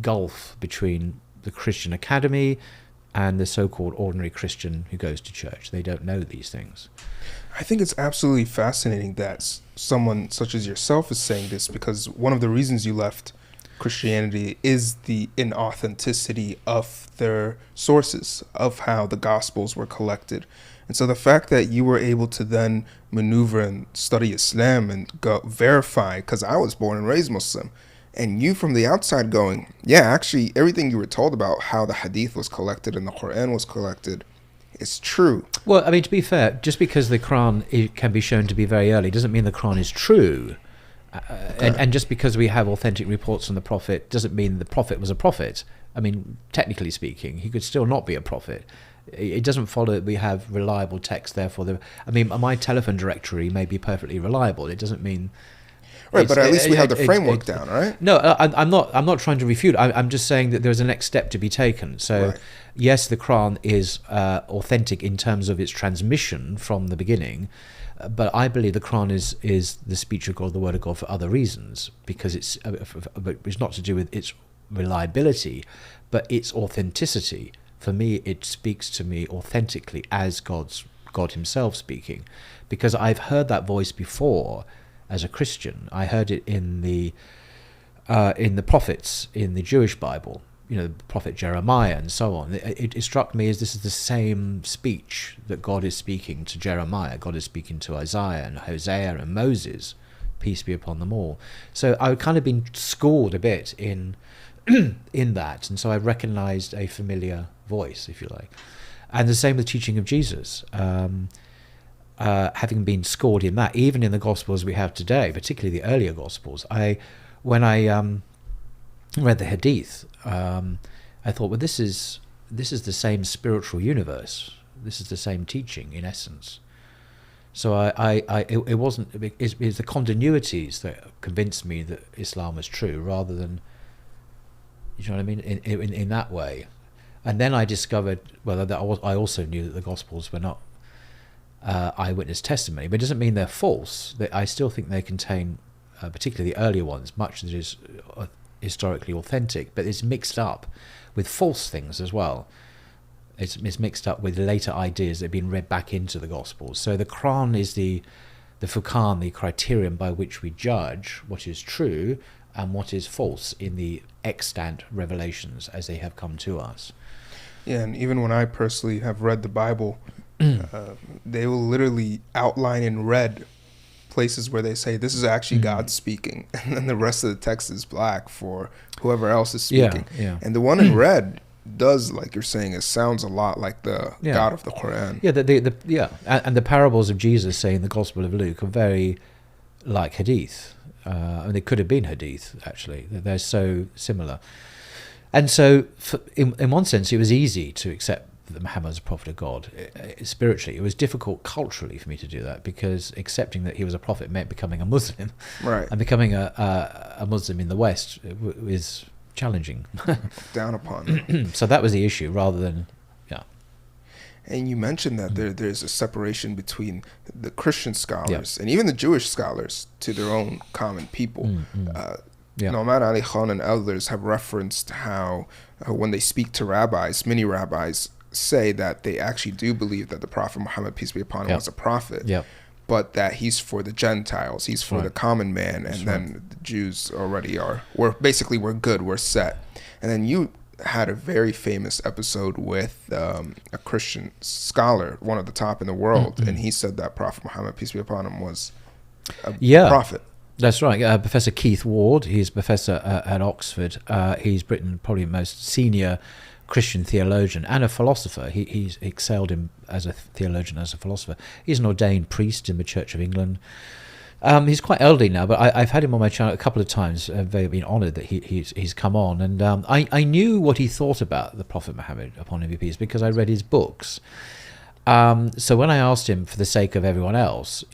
Speaker 2: gulf between the Christian academy and the so-called ordinary Christian who goes to church. They don't know these things.
Speaker 1: I think it's absolutely fascinating that someone such as yourself is saying this, because one of the reasons you left Christianity is the inauthenticity of their sources, of how the Gospels were collected. And so the fact that you were able to then maneuver and study Islam and go verify, because I was born and raised Muslim, and you from the outside going, yeah, actually everything you were told about how the Hadith was collected and the Quran was collected, it's true.
Speaker 2: Well, I mean, to be fair, just because the Quran can be shown to be very early doesn't mean the Quran is true. And just because we have authentic reports from the Prophet doesn't mean the Prophet was a prophet. I mean, technically speaking, he could still not be a prophet. It doesn't follow that we have reliable text, therefore... my telephone directory may be perfectly reliable. It doesn't mean...
Speaker 1: Right, but at least we have the framework down, right?
Speaker 2: No, I'm not trying to refute. I'm just saying that there's a next step to be taken. So, right. Yes, the Quran is authentic in terms of its transmission from the beginning, but I believe the Quran is the speech of God, the word of God, for other reasons, because it's not to do with its reliability, but its authenticity. For me, it speaks to me authentically as God Himself speaking, because I've heard that voice before. As a Christian, I heard it in the prophets in the Jewish Bible, the prophet Jeremiah and so on. It struck me as this is the same speech that God is speaking to Jeremiah. God is speaking to Isaiah and Hosea and Moses, peace be upon them all. So I've kind of been schooled a bit in that, and so I recognized a familiar voice, if you like. And the same with teaching of Jesus. Having been schooled in that, even in the Gospels we have today, particularly the earlier Gospels, when I read the Hadith, I thought, well, this is the same spiritual universe. This is the same teaching in essence. So it wasn't. It's the continuities that convinced me that Islam was true, rather than You know what I mean? In that way. And then I discovered, well, that I also knew that the Gospels were not eyewitness testimony, but it doesn't mean they're false. I still think they contain, particularly the earlier ones, much that is historically authentic, but it's mixed up with false things as well. It's mixed up with later ideas that have been read back into the Gospels. So the Quran is the Furqan, the criterion by which we judge what is true and what is false in the extant revelations as they have come to us.
Speaker 1: Yeah, and even when I personally have read the Bible, they will literally outline in red places where they say this is actually God speaking, and then the rest of the text is black for whoever else is speaking.
Speaker 2: Yeah.
Speaker 1: And the one in red does, like you're saying, it sounds a lot like the God of the Quran.
Speaker 2: Yeah, and the parables of Jesus, say in the Gospel of Luke, are very like Hadith. And they could have been Hadith, actually. They're so similar. And so, in one sense, it was easy to accept that Muhammad was a prophet of God spiritually. It was difficult culturally for me to do that, because accepting that he was a prophet meant becoming a Muslim.
Speaker 1: Right.
Speaker 2: And becoming a Muslim in the West is challenging.
Speaker 1: Down upon.
Speaker 2: So that was the issue, rather than,
Speaker 1: And you mentioned that there's a separation between the Christian scholars and even the Jewish scholars to their own common people. Nomad Ali Khan and others have referenced how when they speak to rabbis, many rabbis say that they actually do believe that the Prophet Muhammad, peace be upon him, was a prophet, but that he's for the Gentiles, he's for the common man, and then the Jews already we're good, we're set. And then you had a very famous episode with a Christian scholar, one of the top in the world, and he said that Prophet Muhammad, peace be upon him, was a prophet.
Speaker 2: That's right. Professor Keith Ward, he's a professor at Oxford. He's Britain's probably most senior Christian theologian and a philosopher. He's excelled as a theologian, as a philosopher. He's an ordained priest in the Church of England. He's quite elderly now, but I've had him on my channel a couple of times. I've been honoured that he's come on. And I knew what he thought about the Prophet Muhammad, upon him be peace, because I read his books. So when I asked him, for the sake of everyone else,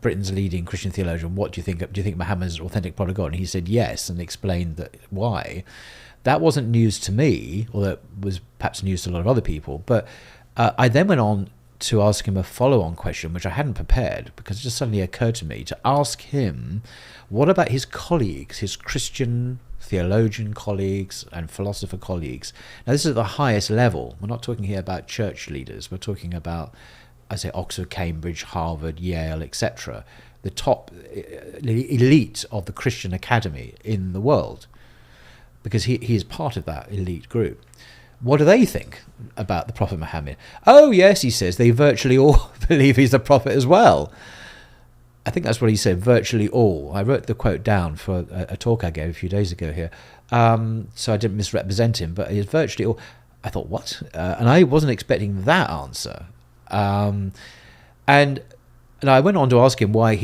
Speaker 2: Britain's leading Christian theologian, what do you think? Do you think Muhammad's authentic prophet of God? And he said yes, and explained why. That wasn't news to me, or that was perhaps news to a lot of other people. But I then went on to ask him a follow-on question, which I hadn't prepared, because it just suddenly occurred to me to ask him, what about his colleagues, his Christian theologian colleagues and philosopher colleagues? Now, this is at the highest level. We're not talking here about church leaders. We're talking about, I say, Oxford, Cambridge, Harvard, Yale, etc. The top elite of the Christian academy in the world, because he is part of that elite group. What do they think about the Prophet Muhammad? Oh, yes, he says, they virtually all believe he's the prophet as well. I think that's what he said, virtually all. I wrote the quote down for a talk I gave a few days ago here, so I didn't misrepresent him, but it's virtually all. I thought, what? And I wasn't expecting that answer. And I went on to ask him why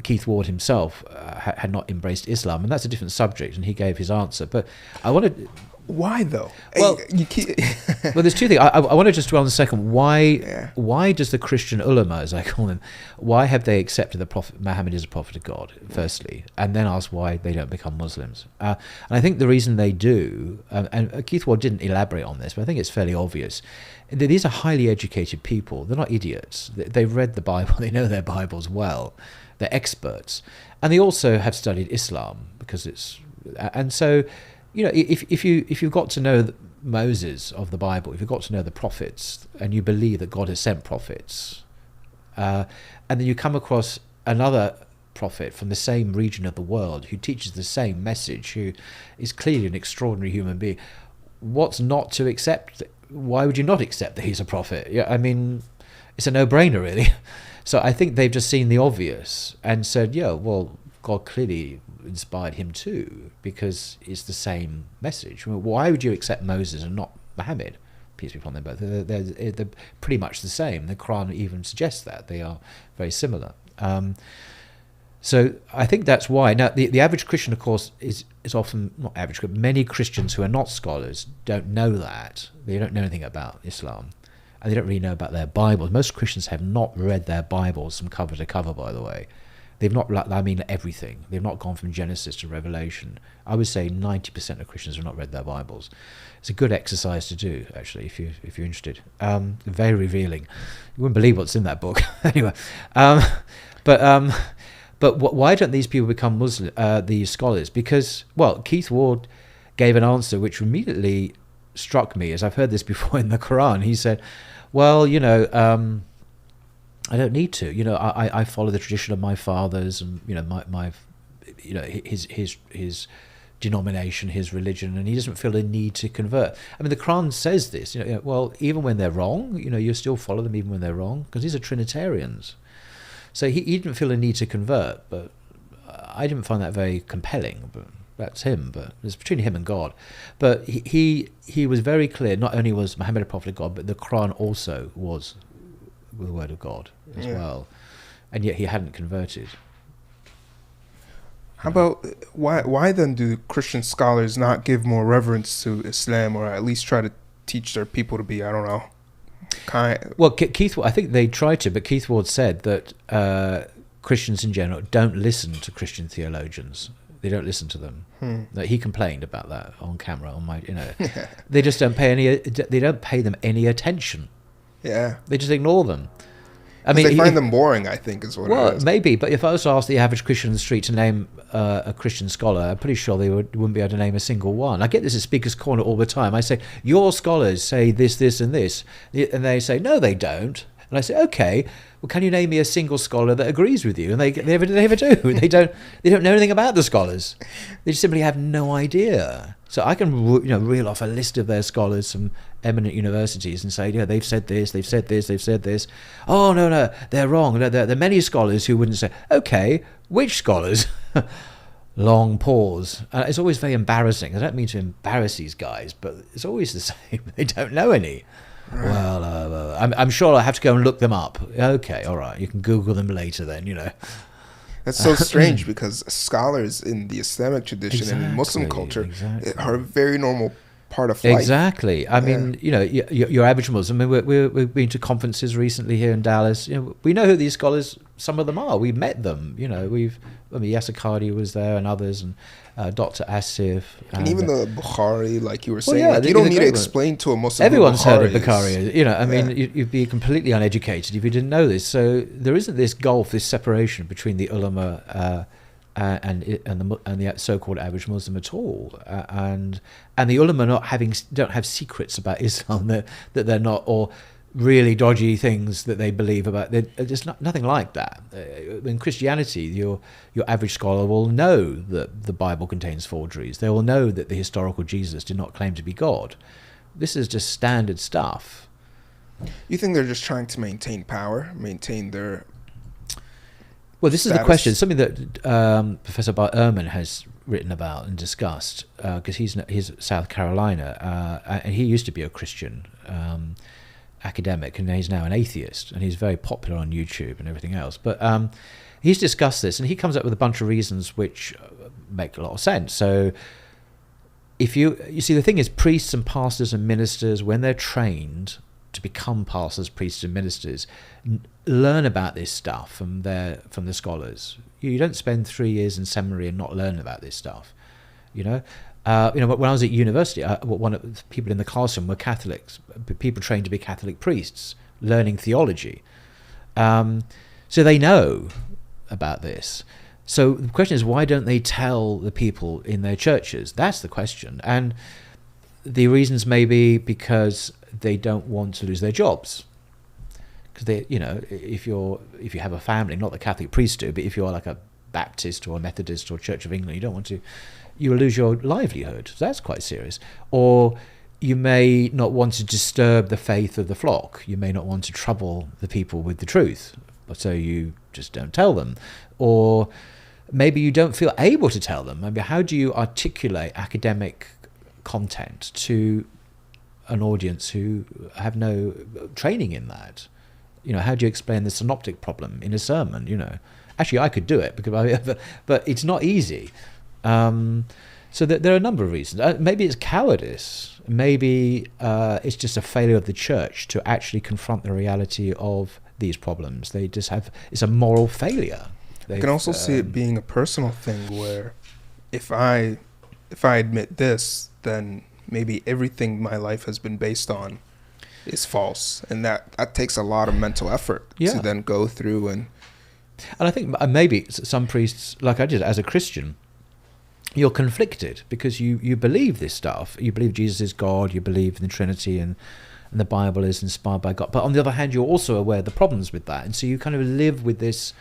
Speaker 2: Keith Ward himself had not embraced Islam, and that's a different subject, and he gave his answer. But I wanted...
Speaker 1: Why though?
Speaker 2: Well, well, there's two things. I want to just dwell on a second. Why does the Christian ulama, as I call them, why have they accepted the Prophet Muhammad is a prophet of God, firstly, and then ask why they don't become Muslims? And I think the reason they do, and Keith Ward didn't elaborate on this, but I think it's fairly obvious. These are highly educated people. They're not idiots. They've read the Bible. They know their Bibles well. They're experts, and they also have studied Islam, because it's, and so. If you've got to know Moses of the Bible, if you've got to know the prophets, and you believe that God has sent prophets, and then you come across another prophet from the same region of the world who teaches the same message, who is clearly an extraordinary human being, what's not to accept? Why would you not accept that he's a prophet? Yeah, I mean, it's a no-brainer, really. So I think they've just seen the obvious and said, yeah, well, God clearly inspired him too, because it's the same message. Well, why would you accept Moses and not Muhammad? Peace be upon them both. They're pretty much the same. The Quran even suggests that they are very similar. So I think that's why. Now, the average Christian, of course, is often not average, but many Christians who are not scholars don't know that. They don't know anything about Islam, and they don't really know about their Bibles. Most Christians have not read their Bibles from cover to cover, by the way. They've not, I mean, everything. They've not gone from Genesis to Revelation. I would say 90% of Christians have not read their Bibles. It's a good exercise to do, actually, if you're interested. Very revealing. You wouldn't believe what's in that book. Anyway, but why don't these people become Muslim? These scholars? Because, well, Keith Ward gave an answer which immediately struck me, as I've heard this before in the Quran. He said, well, I don't need to. I follow the tradition of my fathers, and my his denomination, his religion, and he doesn't feel a need to convert. I mean, the Quran says this. Well, even when they're wrong, you still follow them even when they're wrong, because these are Trinitarians. So he didn't feel a need to convert, but I didn't find that very compelling. But that's him. But it's between him and God. But he was very clear. Not only was Muhammad a prophet of God, but the Quran also was the word of God as well, and yet he hadn't converted.
Speaker 1: How about why then do Christian scholars not give more reverence to Islam, or at least try to teach their people to be, I don't know, kind?
Speaker 2: Well, Keith, I think they tried to, but Keith Ward said that Christians in general don't listen to Christian theologians. They don't listen to them. Like, he complained about that on camera. They just don't pay They don't pay them any attention.
Speaker 1: Yeah,
Speaker 2: they just ignore them. I
Speaker 1: mean, they find them boring, I think, is what it is.
Speaker 2: Well, maybe, but if I was to ask the average Christian in the street to name a Christian scholar, I'm pretty sure they wouldn't be able to name a single one. I get this at Speaker's Corner all the time. I say, your scholars say this, this, and this. And they say, no, they don't. And I say, okay, well, can you name me a single scholar that agrees with you? And they never do. They don't know anything about the scholars. They just simply have no idea. So I can reel off a list of their scholars from eminent universities and say, they've said this, they've said this, they've said this. Oh, no, they're wrong. There are many scholars who wouldn't say, okay, which scholars? Long pause. It's always very embarrassing. I don't mean to embarrass these guys, but it's always the same. They don't know any. Well, I'm sure I'll have to go and look them up. Okay, all right. You can Google them later then,
Speaker 1: That's so strange, because scholars in the Islamic tradition and in Muslim culture are a very normal part of life.
Speaker 2: Exactly. I mean, your average Muslim. I mean, we've been to conferences recently here in Dallas. We know who these scholars, some of them are. We've met them. Yasser Qadhi was there, and others, and Dr. Asif.
Speaker 1: And even the Bukhari, like you were saying, you don't need to explain to a Muslim.
Speaker 2: Everyone's heard of Bukhari. You'd be completely uneducated if you didn't know this. So there isn't this gulf, this separation between the ulama and the so-called average Muslim at all. And the ulama don't have secrets about Islam that they're not, or really dodgy things that they believe about. There's nothing like that. In Christianity, your average scholar will know that the Bible contains forgeries. They will know that the historical Jesus did not claim to be God. This is just standard stuff.
Speaker 1: You think they're just trying to maintain power, maintain their
Speaker 2: Well, this
Speaker 1: status?
Speaker 2: is the question. Something that Professor Bart Ehrman has written about and discussed, because he's South Carolina, and he used to be a Christian academic, and he's now an atheist, and he's very popular on YouTube and everything else. But he's discussed this, and he comes up with a bunch of reasons which make a lot of sense. So if you see, the thing is, priests and pastors and ministers, when they're trained to become pastors, priests and ministers, learn about this stuff from the scholars. You don't spend 3 years in seminary and not learn about this stuff. When I was at university, one of the people in the classroom were Catholics, people trained to be Catholic priests, learning theology. So they know about this. So the question is, why don't they tell the people in their churches? That's the question. And the reasons may be because they don't want to lose their jobs. Because if you have a family, not the Catholic priests do, but if you're like a Baptist or a Methodist or Church of England, you will lose your livelihood. So that's quite serious. Or you may not want to disturb the faith of the flock. You may not want to trouble the people with the truth, so you just don't tell them. Or maybe you don't feel able to tell them. Maybe how do you articulate academic content to an audience who have no training in that? How do you explain the synoptic problem in a sermon? Actually, I could do it, but it's not easy. So there are a number of reasons. Maybe it's cowardice. Maybe it's just a failure of the church to actually confront the reality of these problems. It's a moral failure.
Speaker 1: I can also see it being a personal thing where if I admit this, then maybe everything my life has been based on is false, and that takes a lot of mental effort to then go through and
Speaker 2: I think maybe some priests, like I did as a Christian, you're conflicted because you believe this stuff. You believe Jesus is God, you believe in the Trinity, and the Bible is inspired by God. But on the other hand, you're also aware of the problems with that, and so you kind of live with this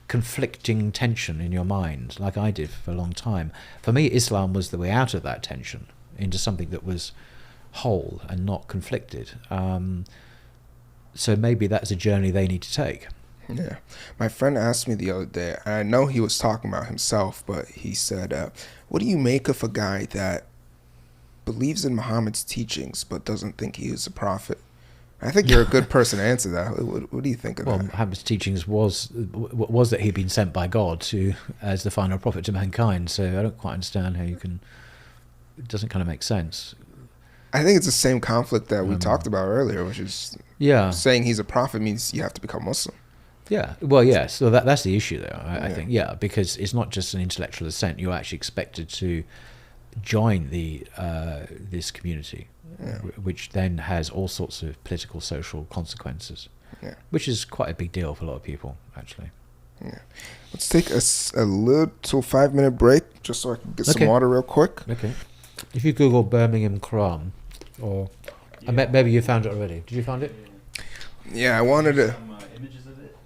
Speaker 2: conflicting tension in your mind, like I did for a long time. For me, Islam was the way out of that tension into something that was whole and not conflicted. So maybe that's a journey they need to take.
Speaker 1: Yeah. My friend asked me the other day, and I know he was talking about himself, but he said, what do you make of a guy that believes in Muhammad's teachings but doesn't think he is a prophet? I think you're a good person to answer that. What do you think of that?
Speaker 2: Muhammad's teachings was that he'd been sent by God as the final prophet to mankind, so I don't quite understand how you can... It doesn't kind of make sense.
Speaker 1: I think it's the same conflict that we talked about earlier, which is saying he's a prophet means you have to become Muslim.
Speaker 2: Yeah, well, yes. So that's the issue there, I think. Yeah, because it's not just an intellectual assent. You're actually expected to join this community, which then has all sorts of political, social consequences, which is quite a big deal for a lot of people, actually.
Speaker 1: Yeah. Let's take a little 5-minute break just so I can get some water real quick.
Speaker 2: Okay. If you Google Birmingham Quran, or maybe you found it already. Did you find it?
Speaker 1: Yeah, I wanted to...
Speaker 3: images of it.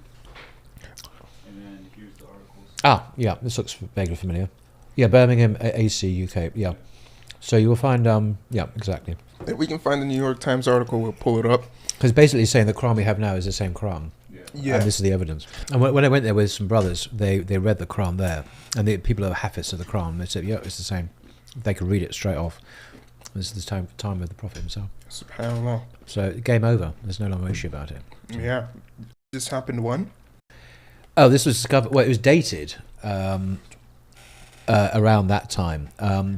Speaker 3: And then here's the articles.
Speaker 2: Yeah, this looks vaguely familiar. Yeah, Birmingham AC UK. Yeah, so you will find exactly.
Speaker 1: If we can find the New York Times article, we'll pull it up.
Speaker 2: Because basically, saying the Quran we have now is the same Quran. Yeah. And this is the evidence. And when I went there with some brothers, they read the Quran there, and the people who are Hafiz of the Quran, they said, it's the same. They could read it straight off. This is the time of the Prophet himself.
Speaker 1: SubhanAllah.
Speaker 2: So game over. There's no longer an issue about it.
Speaker 1: Yeah. This happened when?
Speaker 2: Oh, this was discovered. Well, it was dated around that time.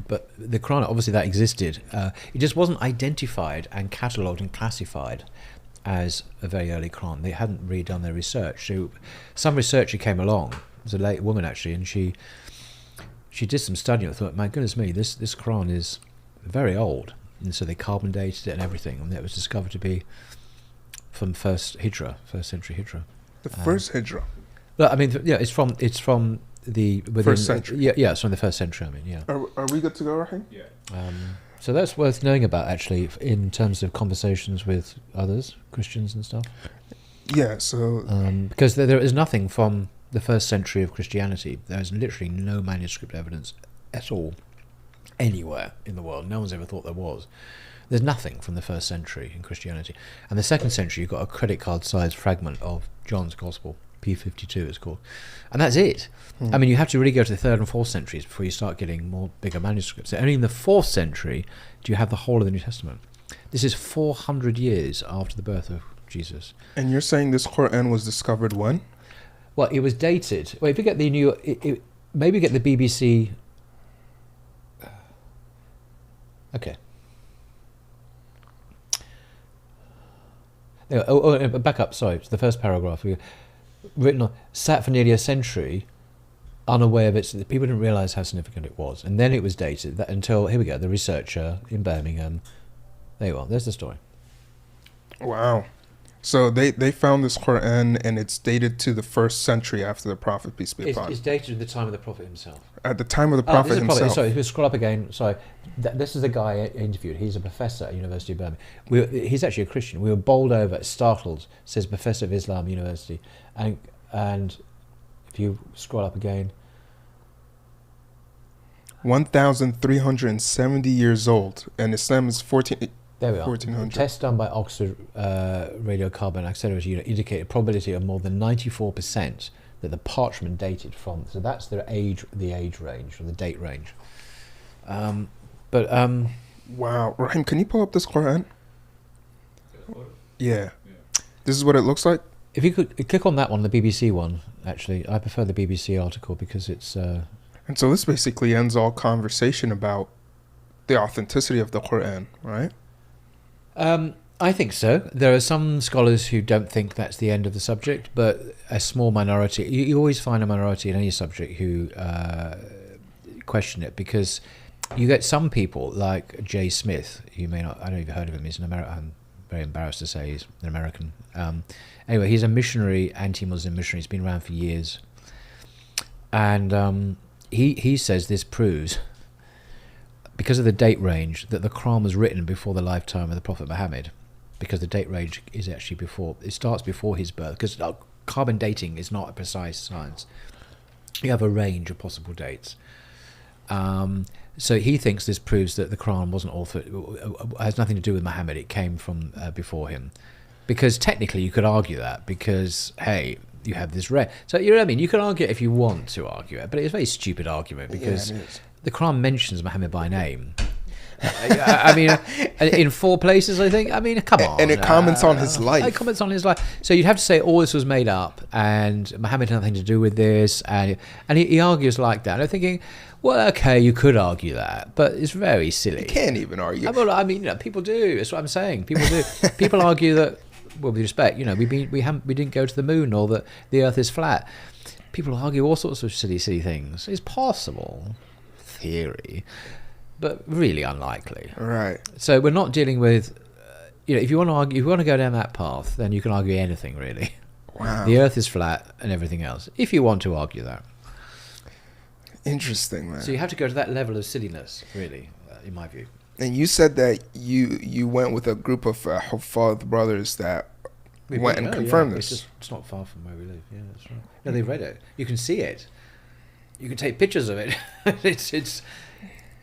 Speaker 2: But the Quran, obviously, that existed. It just wasn't identified and catalogued and classified as a very early Quran. They hadn't really done their research. So some researcher came along. It was a late woman actually, and she did some studying. I thought, my goodness me, this Quran is very old. And so they carbon dated it and everything, and it was discovered to be from first century Hijra.
Speaker 1: The first Hijra.
Speaker 2: Well, I mean, it's from the
Speaker 1: first century.
Speaker 2: Yeah, it's from the first century. I mean, yeah.
Speaker 1: Are we good to go, Rahim?
Speaker 3: Yeah.
Speaker 2: So that's worth knowing about, actually, in terms of conversations with others, Christians and stuff.
Speaker 1: Yeah, so...
Speaker 2: because there is nothing from the first century of Christianity. There is literally no manuscript evidence at all, anywhere in the world. No one's ever thought there was. There's nothing from the first century in Christianity. And the second century, you've got a credit card-sized fragment of John's Gospel, P52 it's called. And that's it. I mean, you have to really go to the 3rd and 4th centuries before you start getting more bigger manuscripts. So only in the 4th century do you have the whole of the New Testament. This is 400 years after the birth of Jesus.
Speaker 1: And you're saying this Quran was discovered when?
Speaker 2: Well, it was dated. Well, if you get the New York... maybe get the BBC... Okay. Back up, sorry, to the first paragraph. Written on, sat for nearly a century, unaware of it. So people didn't realise how significant it was. And then it was dated until, here we go, the researcher in Birmingham. There you are, there's the story.
Speaker 1: Wow. So they found this Quran, and it's dated to the 1st century after the Prophet, peace be upon him.
Speaker 2: It's dated at the time of the Prophet himself.
Speaker 1: At the time of the Prophet himself.
Speaker 2: Sorry, if you scroll up again, sorry. This is the guy I interviewed. He's a professor at University of Birmingham. He's actually a Christian. We were bowled over, startled, says Professor of Islam University. And if you scroll up again...
Speaker 1: 1,370 years old, and Islam is 14...
Speaker 2: There we are.
Speaker 1: 1400.
Speaker 2: Tests done by Oxford Radiocarbon Accelerator Unit indicate a probability of more than 94% that the parchment dated from. So that's the age range, or the date range.
Speaker 1: Wow. Rahim, can you pull up this Quran? Yeah. This is what it looks like?
Speaker 2: If you could click on that one, the BBC one, actually. I prefer the BBC article because it's...
Speaker 1: And so this basically ends all conversation about the authenticity of the Quran, right?
Speaker 2: I think so. There are some scholars who don't think that's the end of the subject, but a small minority. You always find a minority in any subject who question it, because you get some people like Jay Smith. You may not. I don't know if you've heard of him. He's an American. I'm very embarrassed to say he's an American. Anyway, he's a missionary, anti-Muslim missionary. He's been around for years, and he says this proves, because of the date range, that the Quran was written before the lifetime of the Prophet Muhammad, because the date range is actually before, it starts before his birth, because carbon dating is not a precise science. You have a range of possible dates. So he thinks this proves that the Quran wasn't authored, has nothing to do with Muhammad, it came from before him. Because technically you could argue that, because, hey, you have this so you know what I mean? You can argue it if you want to argue it, but it's a very stupid argument, because the Quran mentions Muhammad by name. I mean, in 4 places, I think. I mean, come on.
Speaker 1: And it comments on his life.
Speaker 2: It comments on his life. So you'd have to say all this was made up, and Muhammad had nothing to do with this, and he argues like that. And I'm thinking, well, okay, you could argue that, but it's very silly.
Speaker 1: You can't even argue.
Speaker 2: I mean, people do. That's what I'm saying. People do. People argue that, well, with respect, we didn't go to the moon, or that the Earth is flat. People argue all sorts of silly things. It's possible, theory, but really unlikely.
Speaker 1: Right.
Speaker 2: So we're not dealing with, if you want to argue, if you want to go down that path, then you can argue anything, really.
Speaker 1: Wow.
Speaker 2: The Earth is flat and everything else, if you want to argue that.
Speaker 1: Interesting, man.
Speaker 2: So you have to go to that level of silliness, really, in my view.
Speaker 1: And you said that you went with a group of Huffaz brothers that went and confirmed this.
Speaker 2: It's not far from where we live. Yeah, that's right. No, they've read it. You can see it. You can take pictures of it.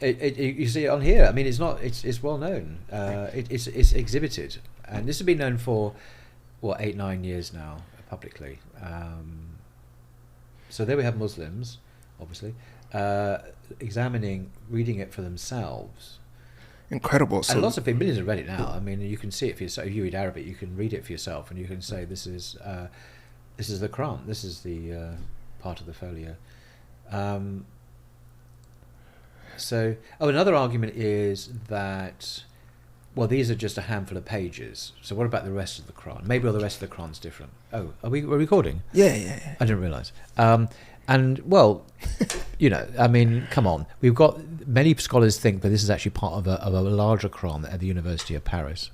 Speaker 2: You see it on here. I mean, it's not. It's well known. It's exhibited, and this has been known for 8-9 years now publicly. So there we have Muslims, obviously, reading it for themselves.
Speaker 1: Incredible.
Speaker 2: And lots of people, millions have read it now. I mean, you can see it for yourself. If you read Arabic, you can read it for yourself, and you can say, this is the Quran. This is the part of the folio. Another argument is that, well, these are just a handful of pages. So what about the rest of the Quran? Maybe all the rest of the Quran's different. Oh, are we recording?
Speaker 1: Yeah.
Speaker 2: I didn't realise. And, well, I mean, come on. We've got, many scholars think that this is actually part of a larger Quran at the University of Paris.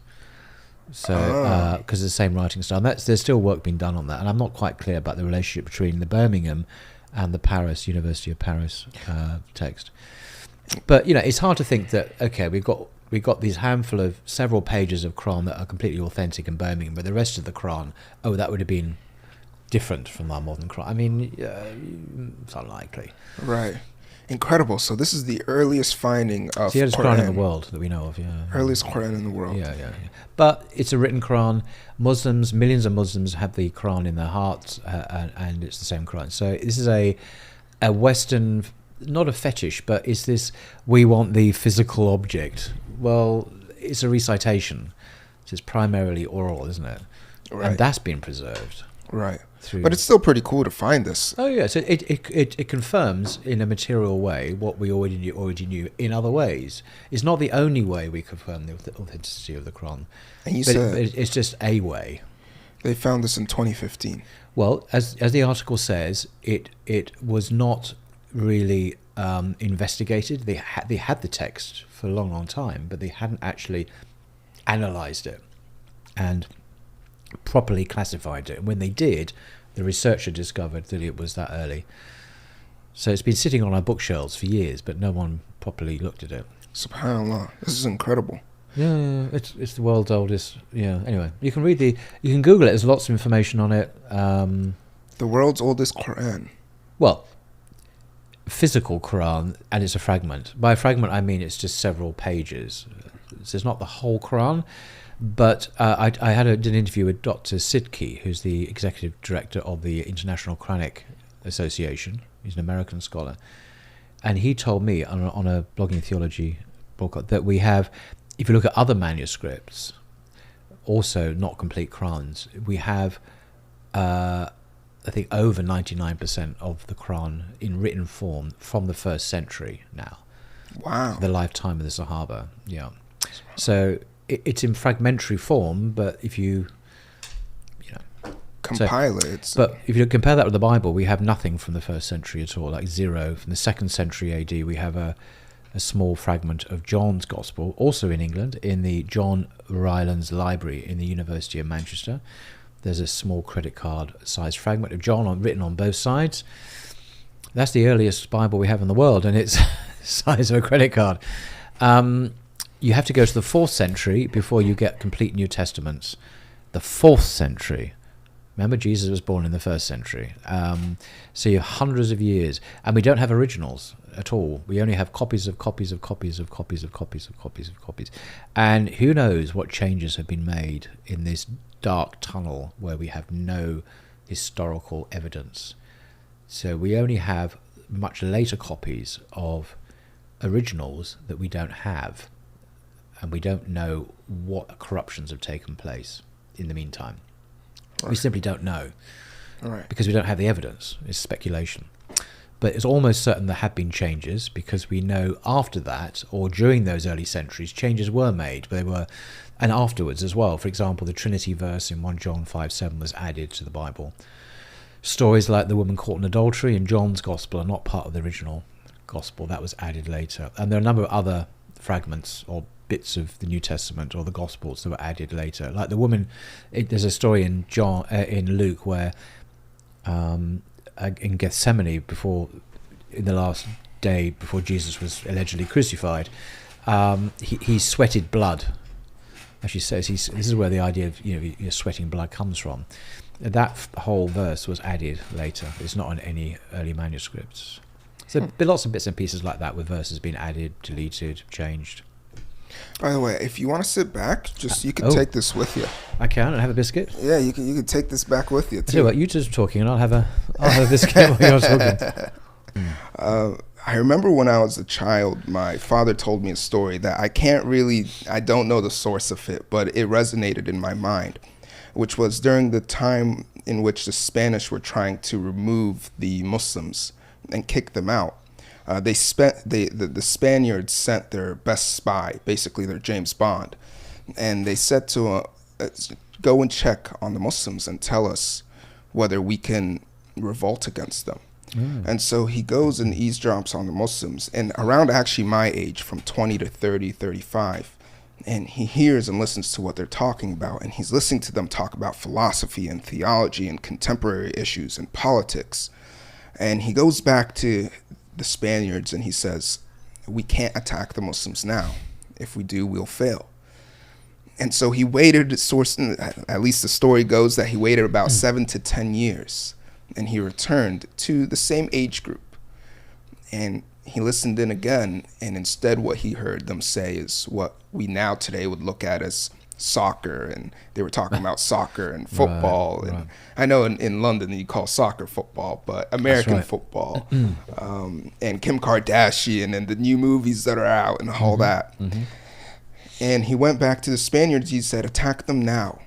Speaker 2: So, because it's the same writing style. There's still work being done on that. And I'm not quite clear about the relationship between the Birmingham and the Paris, University of Paris text. But, it's hard to think that, okay, we've got these handful of several pages of Quran that are completely authentic in Birmingham, but the rest of the Quran, that would have been different from our modern Quran. I mean, it's unlikely.
Speaker 1: Right. Incredible. So this is the earliest finding of
Speaker 2: the earliest Quran in the world that we know of, yeah.
Speaker 1: Earliest Quran in the world.
Speaker 2: Yeah. But it's a written Quran. Millions of Muslims have the Quran in their hearts, and it's the same Quran. So this is a Western, not a fetish, but it's this, we want the physical object. Well, it's a recitation. It's primarily oral, isn't it?
Speaker 1: Right.
Speaker 2: And that's been preserved.
Speaker 1: Right. But it's still pretty cool to find this.
Speaker 2: Oh yeah, so it confirms in a material way what we already knew in other ways. It's not the only way we confirm the authenticity of the Quran.
Speaker 1: And you said
Speaker 2: it's just a way.
Speaker 1: They found this in 2015.
Speaker 2: Well, as the article says, it was not really investigated. They had the text for a long time, but they hadn't actually analysed it and properly classified it. And when they did, the researcher discovered that it was that early. So it's been sitting on our bookshelves for years, but no one properly looked at it.
Speaker 1: SubhanAllah, this is incredible.
Speaker 2: Yeah, it's the world's oldest. Yeah. Anyway, you can you can Google it. There's lots of information on it.
Speaker 1: The world's oldest Quran.
Speaker 2: Well, physical Quran, and it's a fragment. By a fragment, I mean it's just several pages. So it's not the whole Quran. But I did an interview with Dr. Sidki, who's the executive director of the International Quranic Association. He's an American scholar. And he told me on a Blogging Theology book that we have, if you look at other manuscripts, also not complete Qurans, we have, I think, over 99% of the Quran in written form from the 1st century now.
Speaker 1: Wow.
Speaker 2: The lifetime of the Sahaba, yeah. So it's in fragmentary form, but if you
Speaker 1: compile it.
Speaker 2: But if you compare that with the Bible, we have nothing from the 1st century at all, like zero. From the 2nd century AD, we have a small fragment of John's Gospel, also in England, in the John Rylands Library in the University of Manchester. There's a small credit card sized fragment of John written on both sides. That's the earliest Bible we have in the world, and it's the size of a credit card. You have to go to the 4th century before you get complete New Testaments. The 4th century. Remember, Jesus was born in the 1st century. So you have hundreds of years. And we don't have originals at all. We only have copies of copies of copies of copies of copies of copies of copies. And who knows what changes have been made in this dark tunnel where we have no historical evidence. So we only have much later copies of originals that we don't have. And we don't know what corruptions have taken place in the meantime. We simply don't know, because we don't have the evidence. It's speculation. But it's almost certain there have been changes, because we know after that, or during those early centuries, changes were made. And afterwards as well. For example, the Trinity verse in 1 John 5:7 was added to the Bible. Stories like the woman caught in adultery in John's Gospel are not part of the original Gospel. That was added later. And there are a number of other fragments or bits of the New Testament or the Gospels that were added later, like the woman. There's a story in Luke where in Gethsemane, in the last day before Jesus was allegedly crucified, he sweated blood. Actually says this is where the idea of you're sweating blood comes from. That whole verse was added later. It's not on any early manuscripts. So there are lots of bits and pieces like that with verses being added, deleted, changed.
Speaker 1: By the way, if you want to sit back, you can take this with you.
Speaker 2: I can, and have a biscuit.
Speaker 1: Yeah, you can take this back with you too.
Speaker 2: So what, you two are talking, and I'll have a biscuit while you're talking.
Speaker 1: I remember when I was a child, my father told me a story that I don't know the source of it, but it resonated in my mind, which was during the time in which the Spanish were trying to remove the Muslims and kick them out. The Spaniards sent their best spy, basically their James Bond, and they said to go and check on the Muslims and tell us whether we can revolt against them. And so he goes and eavesdrops on the Muslims, and around actually my age, from 20 to 30, 35, and he hears and listens to what they're talking about, and he's listening to them talk about philosophy and theology and contemporary issues and politics. And he goes back to the Spaniards and he says, we can't attack the Muslims now. If we do, we'll fail. And so he waited, at least the story goes that he waited about 7 to 10 years, and he returned to the same age group. And he listened in again, and instead what he heard them say is what we now today would look at as soccer, and they were talking about soccer and football. Right. I know in London you call soccer football, but American football, and Kim Kardashian and the new movies that are out and all that. And he went back to the Spaniards. He said, attack them now.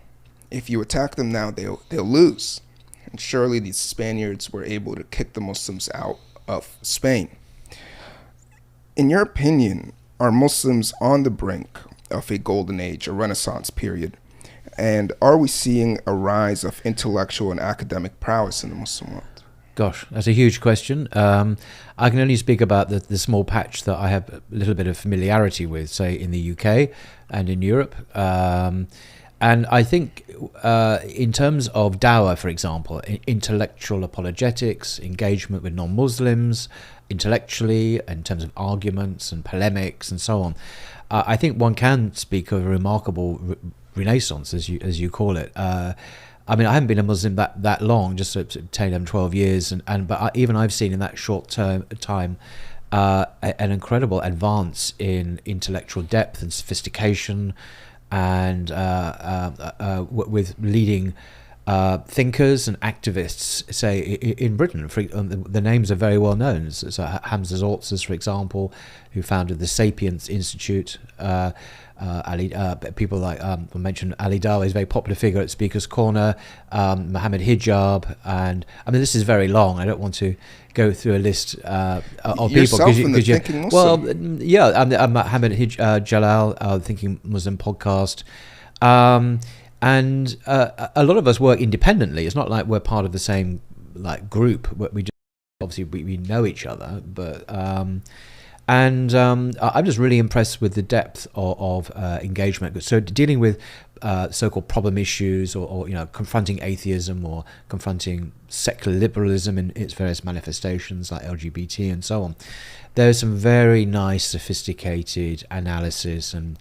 Speaker 1: If you attack them now, they'll lose. And surely these Spaniards were able to kick the Muslims out of Spain. In your opinion, are Muslims on the brink of a golden age, a renaissance period? And are we seeing a rise of intellectual and academic prowess in the Muslim world?
Speaker 2: Gosh, that's a huge question. I can only speak about the small patch that I have a little bit of familiarity with, say, in the UK and in Europe. And I think in terms of dawah, for example, intellectual apologetics, engagement with non-Muslims, intellectually, in terms of arguments and polemics and so on, I think one can speak of a remarkable renaissance, as you call it. I mean, I haven't been a Muslim that long, just 10, 11, 12 years, but even I've seen in that short time an incredible advance in intellectual depth and sophistication, and with leading thinkers and activists, say in Britain, the names are very well known. So Hamza Zortzes, for example, who founded the Sapiens Institute. People like I mentioned Ali Dawa is a very popular figure at Speaker's Corner. Mohammed Hijab, and I mean this is very long. I don't want to go through a list of people
Speaker 1: because you. Well,
Speaker 2: yeah, Mohammed Jalal, Thinking Muslim podcast. And a lot of us work independently. It's not like we're part of the same group. We just, obviously we know each other, but I'm just really impressed with the depth of engagement. So dealing with so-called problem issues, or confronting atheism, or confronting secular liberalism in its various manifestations like LGBT and so on. There's some very nice, sophisticated analysis and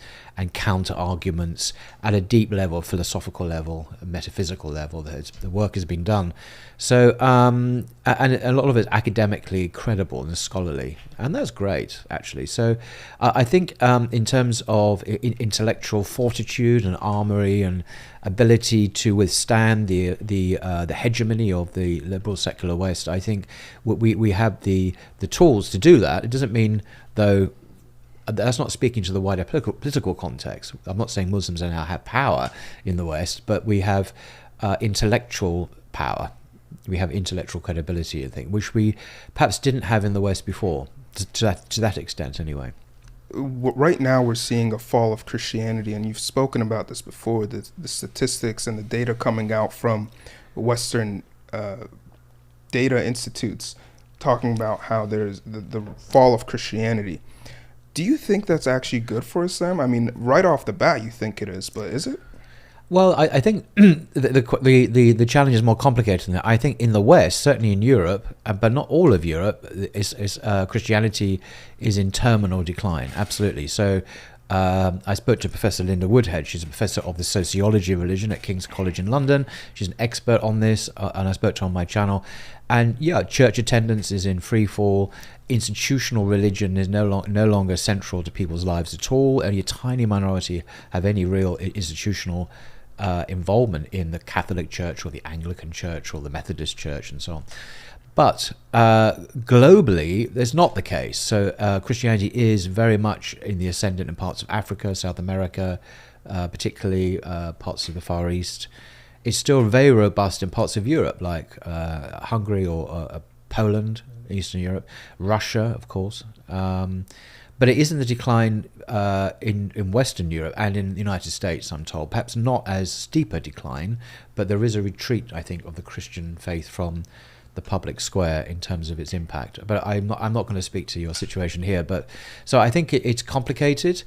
Speaker 2: counter arguments at a deep level, philosophical level, metaphysical level. The work has been done. So, and a lot of it is academically credible and scholarly, and that's great, actually. So, I think in terms of intellectual fortitude and armory and ability to withstand the hegemony of the liberal secular West, I think we have the tools to do that. It doesn't mean, though, that's not speaking to the wider political context. I'm not saying Muslims now have power in the West, but we have intellectual power. We have intellectual credibility, I think, which we perhaps didn't have in the West before, to that extent anyway.
Speaker 1: Right now we're seeing a fall of Christianity, and you've spoken about this before, the statistics and the data coming out from Western data institutes talking about how there's the fall of Christianity. Do you think that's actually good for Islam? I mean, right off the bat you think it is, but is it?
Speaker 2: Well, I think the challenge is more complicated than that. I think in the West, certainly in Europe, but not all of Europe, Christianity is in terminal decline, absolutely. So I spoke to Professor Linda Woodhead. She's a professor of the sociology of religion at King's College in London. She's an expert on this, and I spoke to her on my channel. And yeah, church attendance is in free fall. Institutional religion is no longer central to people's lives at all. Only a tiny minority have any real institutional involvement in the Catholic Church or the Anglican Church or the Methodist Church and so on. But globally, that's not the case. So Christianity is very much in the ascendant in parts of Africa, South America, particularly parts of the Far East. It's still very robust in parts of Europe, like Hungary or Poland, Eastern Europe, Russia, of course. But it is in the decline in Western Europe and in the United States, I'm told. Perhaps not as steep a decline, but there is a retreat, I think, of the Christian faith from the public square in terms of its impact. But I'm not going to speak to your situation here. But so I think it's complicated,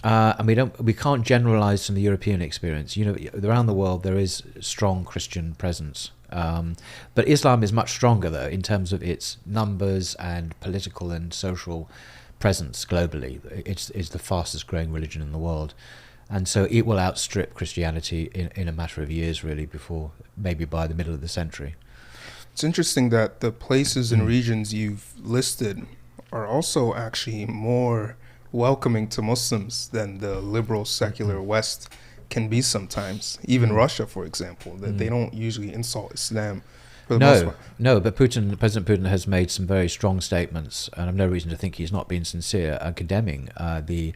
Speaker 2: and we can't generalize from the European experience. Around the world there is strong Christian presence. But Islam is much stronger, though, in terms of its numbers and political and social presence globally. It's the fastest growing religion in the world, and so it will outstrip Christianity in a matter of years, really, before maybe by the middle of the century.
Speaker 1: It's interesting that the places and regions you've listed are also actually more welcoming to Muslims than the liberal secular West can be sometimes. Even Russia, for example, that they don't usually insult Islam.
Speaker 2: No, but President Putin has made some very strong statements, and I've no reason to think he's not being sincere, condemning the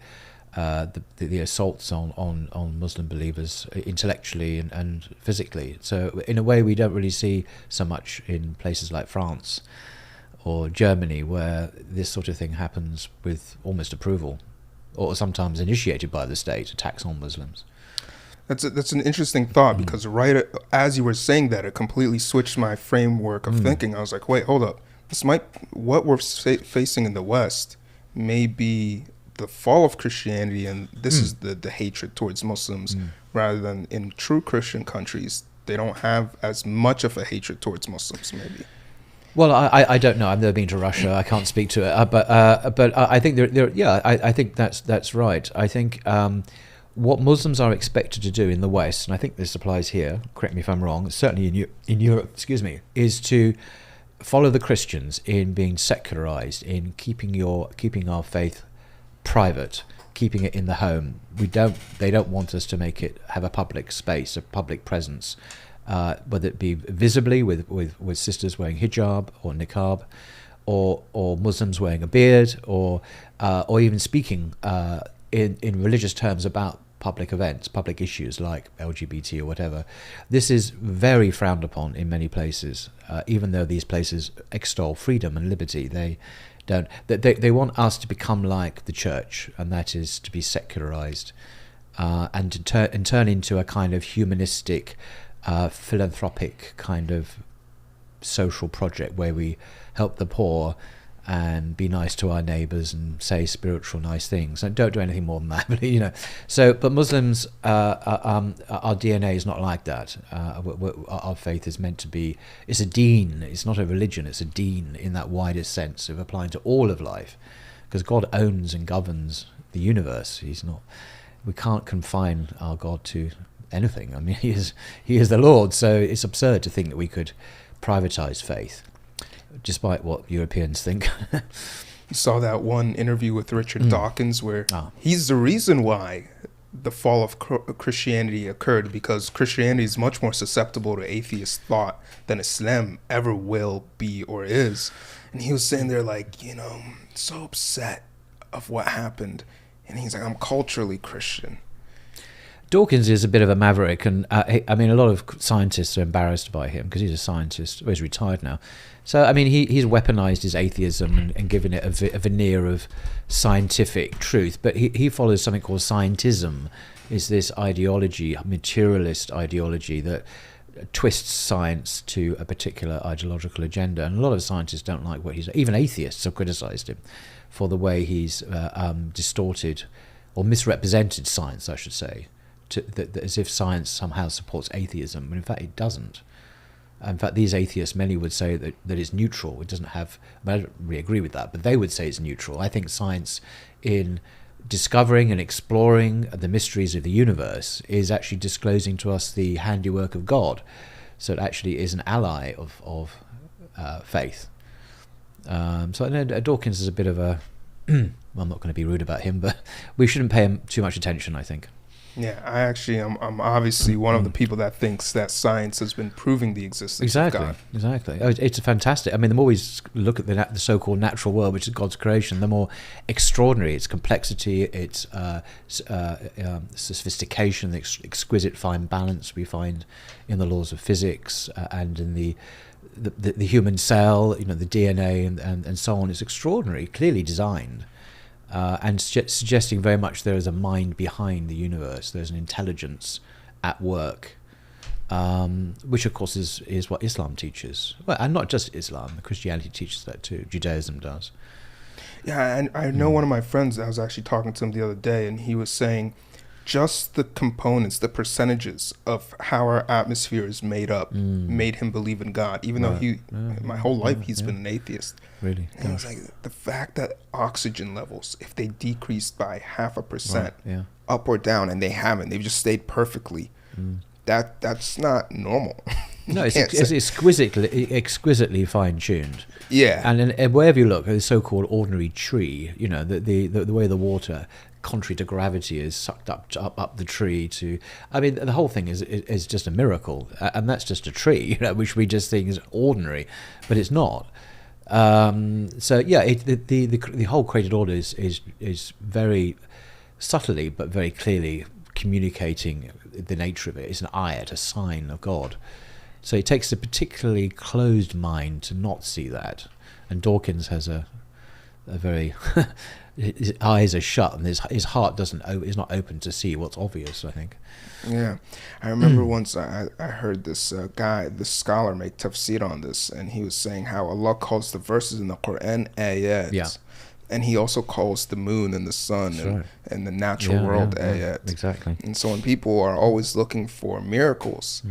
Speaker 2: assaults on Muslim believers intellectually and physically. So in a way we don't really see so much in places like France or Germany, where this sort of thing happens with almost approval, or sometimes initiated by the state, attacks on Muslims.
Speaker 1: That's an interesting thought, because right as you were saying that, it completely switched my framework of thinking. I was like, wait, hold up. What we're facing in the West may be the fall of Christianity, and this is the hatred towards Muslims, rather than in true Christian countries, they don't have as much of a hatred towards Muslims, maybe.
Speaker 2: Well, I don't know. I've never been to Russia. I can't speak to it. But I think I think that's right. I think what Muslims are expected to do in the West, and I think this applies here, correct me if I'm wrong, certainly in Europe, is to follow the Christians in being secularized, in keeping our faith private, keeping it in the home. They don't want us to have a public space, a public presence. whether it be visibly with sisters wearing hijab or niqab, or Muslims wearing a beard, or even speaking in religious terms about public events, public issues like LGBT or whatever. This is very frowned upon in many places, even though these places extol freedom and liberty. They don't. They want us to become like the church, and that is to be secularized, and to turn into a kind of humanistic, philanthropic kind of social project where we help the poor and be nice to our neighbours and say spiritual nice things, and don't do anything more than that. But but Muslims, our DNA is not like that. Our faith is meant to be. It's a deen. It's not a religion. It's a deen in that widest sense of applying to all of life, because God owns and governs the universe. He's not. We can't confine our God to anything. I mean, He is the Lord. So it's absurd to think that we could privatize faith, despite what Europeans think.
Speaker 1: You saw that one interview with Richard Dawkins where he's the reason why the fall of Christianity occurred, because Christianity is much more susceptible to atheist thought than Islam ever will be or is. And he was saying they're like, so upset of what happened. And he's like, I'm culturally Christian.
Speaker 2: Dawkins is a bit of a maverick, and I mean, a lot of scientists are embarrassed by him because he's a scientist. Well, he's retired now. So, I mean, he's weaponized his atheism and given it a veneer of scientific truth. But he follows something called scientism, is this ideology, materialist ideology that twists science to a particular ideological agenda. And a lot of scientists don't like what he's... Even atheists have criticized him for the way he's distorted or misrepresented science, I should say. As if science somehow supports atheism, when in fact it doesn't. In fact, these atheists, many would say that it's neutral. It doesn't have... I don't really agree with that, but they would say it's neutral. I think science, in discovering and exploring the mysteries of the universe, is actually disclosing to us the handiwork of God. So it actually is an ally of faith. So I know Dawkins is a bit of a... well, I'm not going to be rude about him, but we shouldn't pay him too much attention, I think.
Speaker 1: Yeah, I'm obviously one of the people that thinks that science has been proving the existence of God.
Speaker 2: Exactly. It's a fantastic... I mean, the more we look at the so-called natural world, which is God's creation, the more extraordinary its complexity, its sophistication, the exquisite fine balance we find in the laws of physics and in the human cell, the DNA and so on. It's extraordinary, clearly designed. And suggesting very much there is a mind behind the universe. There's an intelligence at work, which of course is what Islam teaches. Well, and not just Islam. Christianity teaches that too. Judaism does.
Speaker 1: Yeah, and I know one of my friends, I was actually talking to him the other day, and he was saying just the components, the percentages of how our atmosphere is made up, made him believe in God, even though my whole life he's been an atheist.
Speaker 2: Really?
Speaker 1: And it was like the fact that oxygen levels, if they decreased by 0.5% up or down, and they haven't, they've just stayed perfectly, that's not normal.
Speaker 2: No, it's exquisitely fine-tuned.
Speaker 1: Yeah.
Speaker 2: And wherever you look, the so-called ordinary tree, the way the water, contrary to gravity, is sucked up the tree to... I mean, the whole thing is just a miracle. And that's just a tree, which we just think is ordinary, but it's not. So yeah, the whole created order is very subtly but very clearly communicating the nature of it. It's an ayat, a sign of God. So it takes a particularly closed mind to not see that. And Dawkins has a very his eyes are shut and his heart is not open to see what's obvious, I think.
Speaker 1: Yeah, I remember once I heard this scholar make tafsir on this, and he was saying how Allah calls the verses in the Quran ayat, and he also calls the moon and the sun and the natural world ayat.
Speaker 2: Exactly.
Speaker 1: And so when people are always looking for miracles,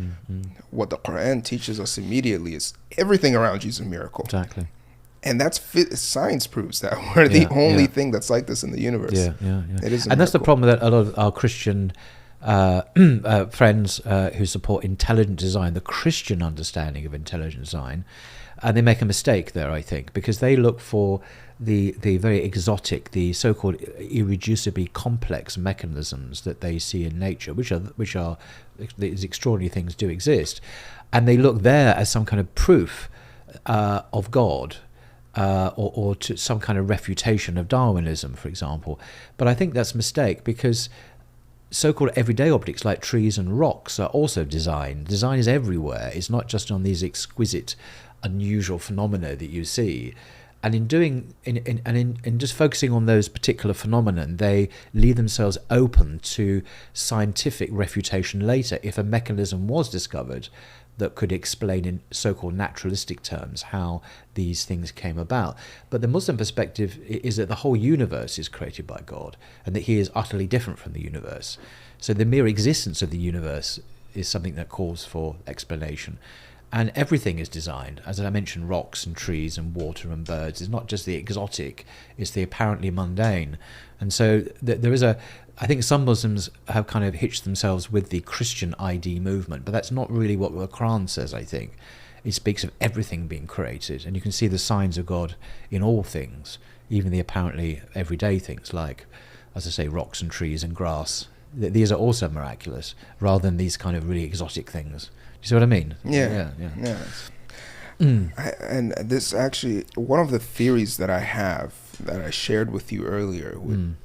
Speaker 1: what the Quran teaches us immediately is everything around you is a miracle.
Speaker 2: Exactly.
Speaker 1: And science proves that we're the only thing that's like this in the universe.
Speaker 2: Yeah.
Speaker 1: It is a
Speaker 2: and that's the
Speaker 1: miracle.
Speaker 2: problem that a lot of our Christian friends who support intelligent design, the Christian understanding of intelligent design, And they make a mistake there, I think, because they look for the very exotic, the so-called irreducibly complex mechanisms that they see in nature, which are these extraordinary things do exist, and they look there as some kind of proof of God, or to some kind of refutation of Darwinism, for example. But I think that's a mistake, because so-called everyday objects like trees and rocks are also design. Design is everywhere. It's not just on these exquisite, unusual phenomena that you see. And in just focusing on those particular phenomena, they leave themselves open to scientific refutation later if a mechanism was discovered that could explain in so-called naturalistic terms how these things came about. But the Muslim perspective is that the whole universe is created by God, and that he is utterly different from the universe. So the mere existence of the universe is something that calls for explanation. And everything is designed. As I mentioned, rocks and trees and water and birds. It's not just the exotic, it's the apparently mundane. And so there is I think some Muslims have kind of hitched themselves with the Christian ID movement, but that's not really what the Quran says, I think. It speaks of everything being created, and you can see the signs of God in all things, even the apparently everyday things like, as I say, rocks and trees and grass. These are also miraculous, rather than these kind of really exotic things. Do you see what I mean?
Speaker 1: Yeah. And this actually, one of the theories that I have that I shared with you earlier,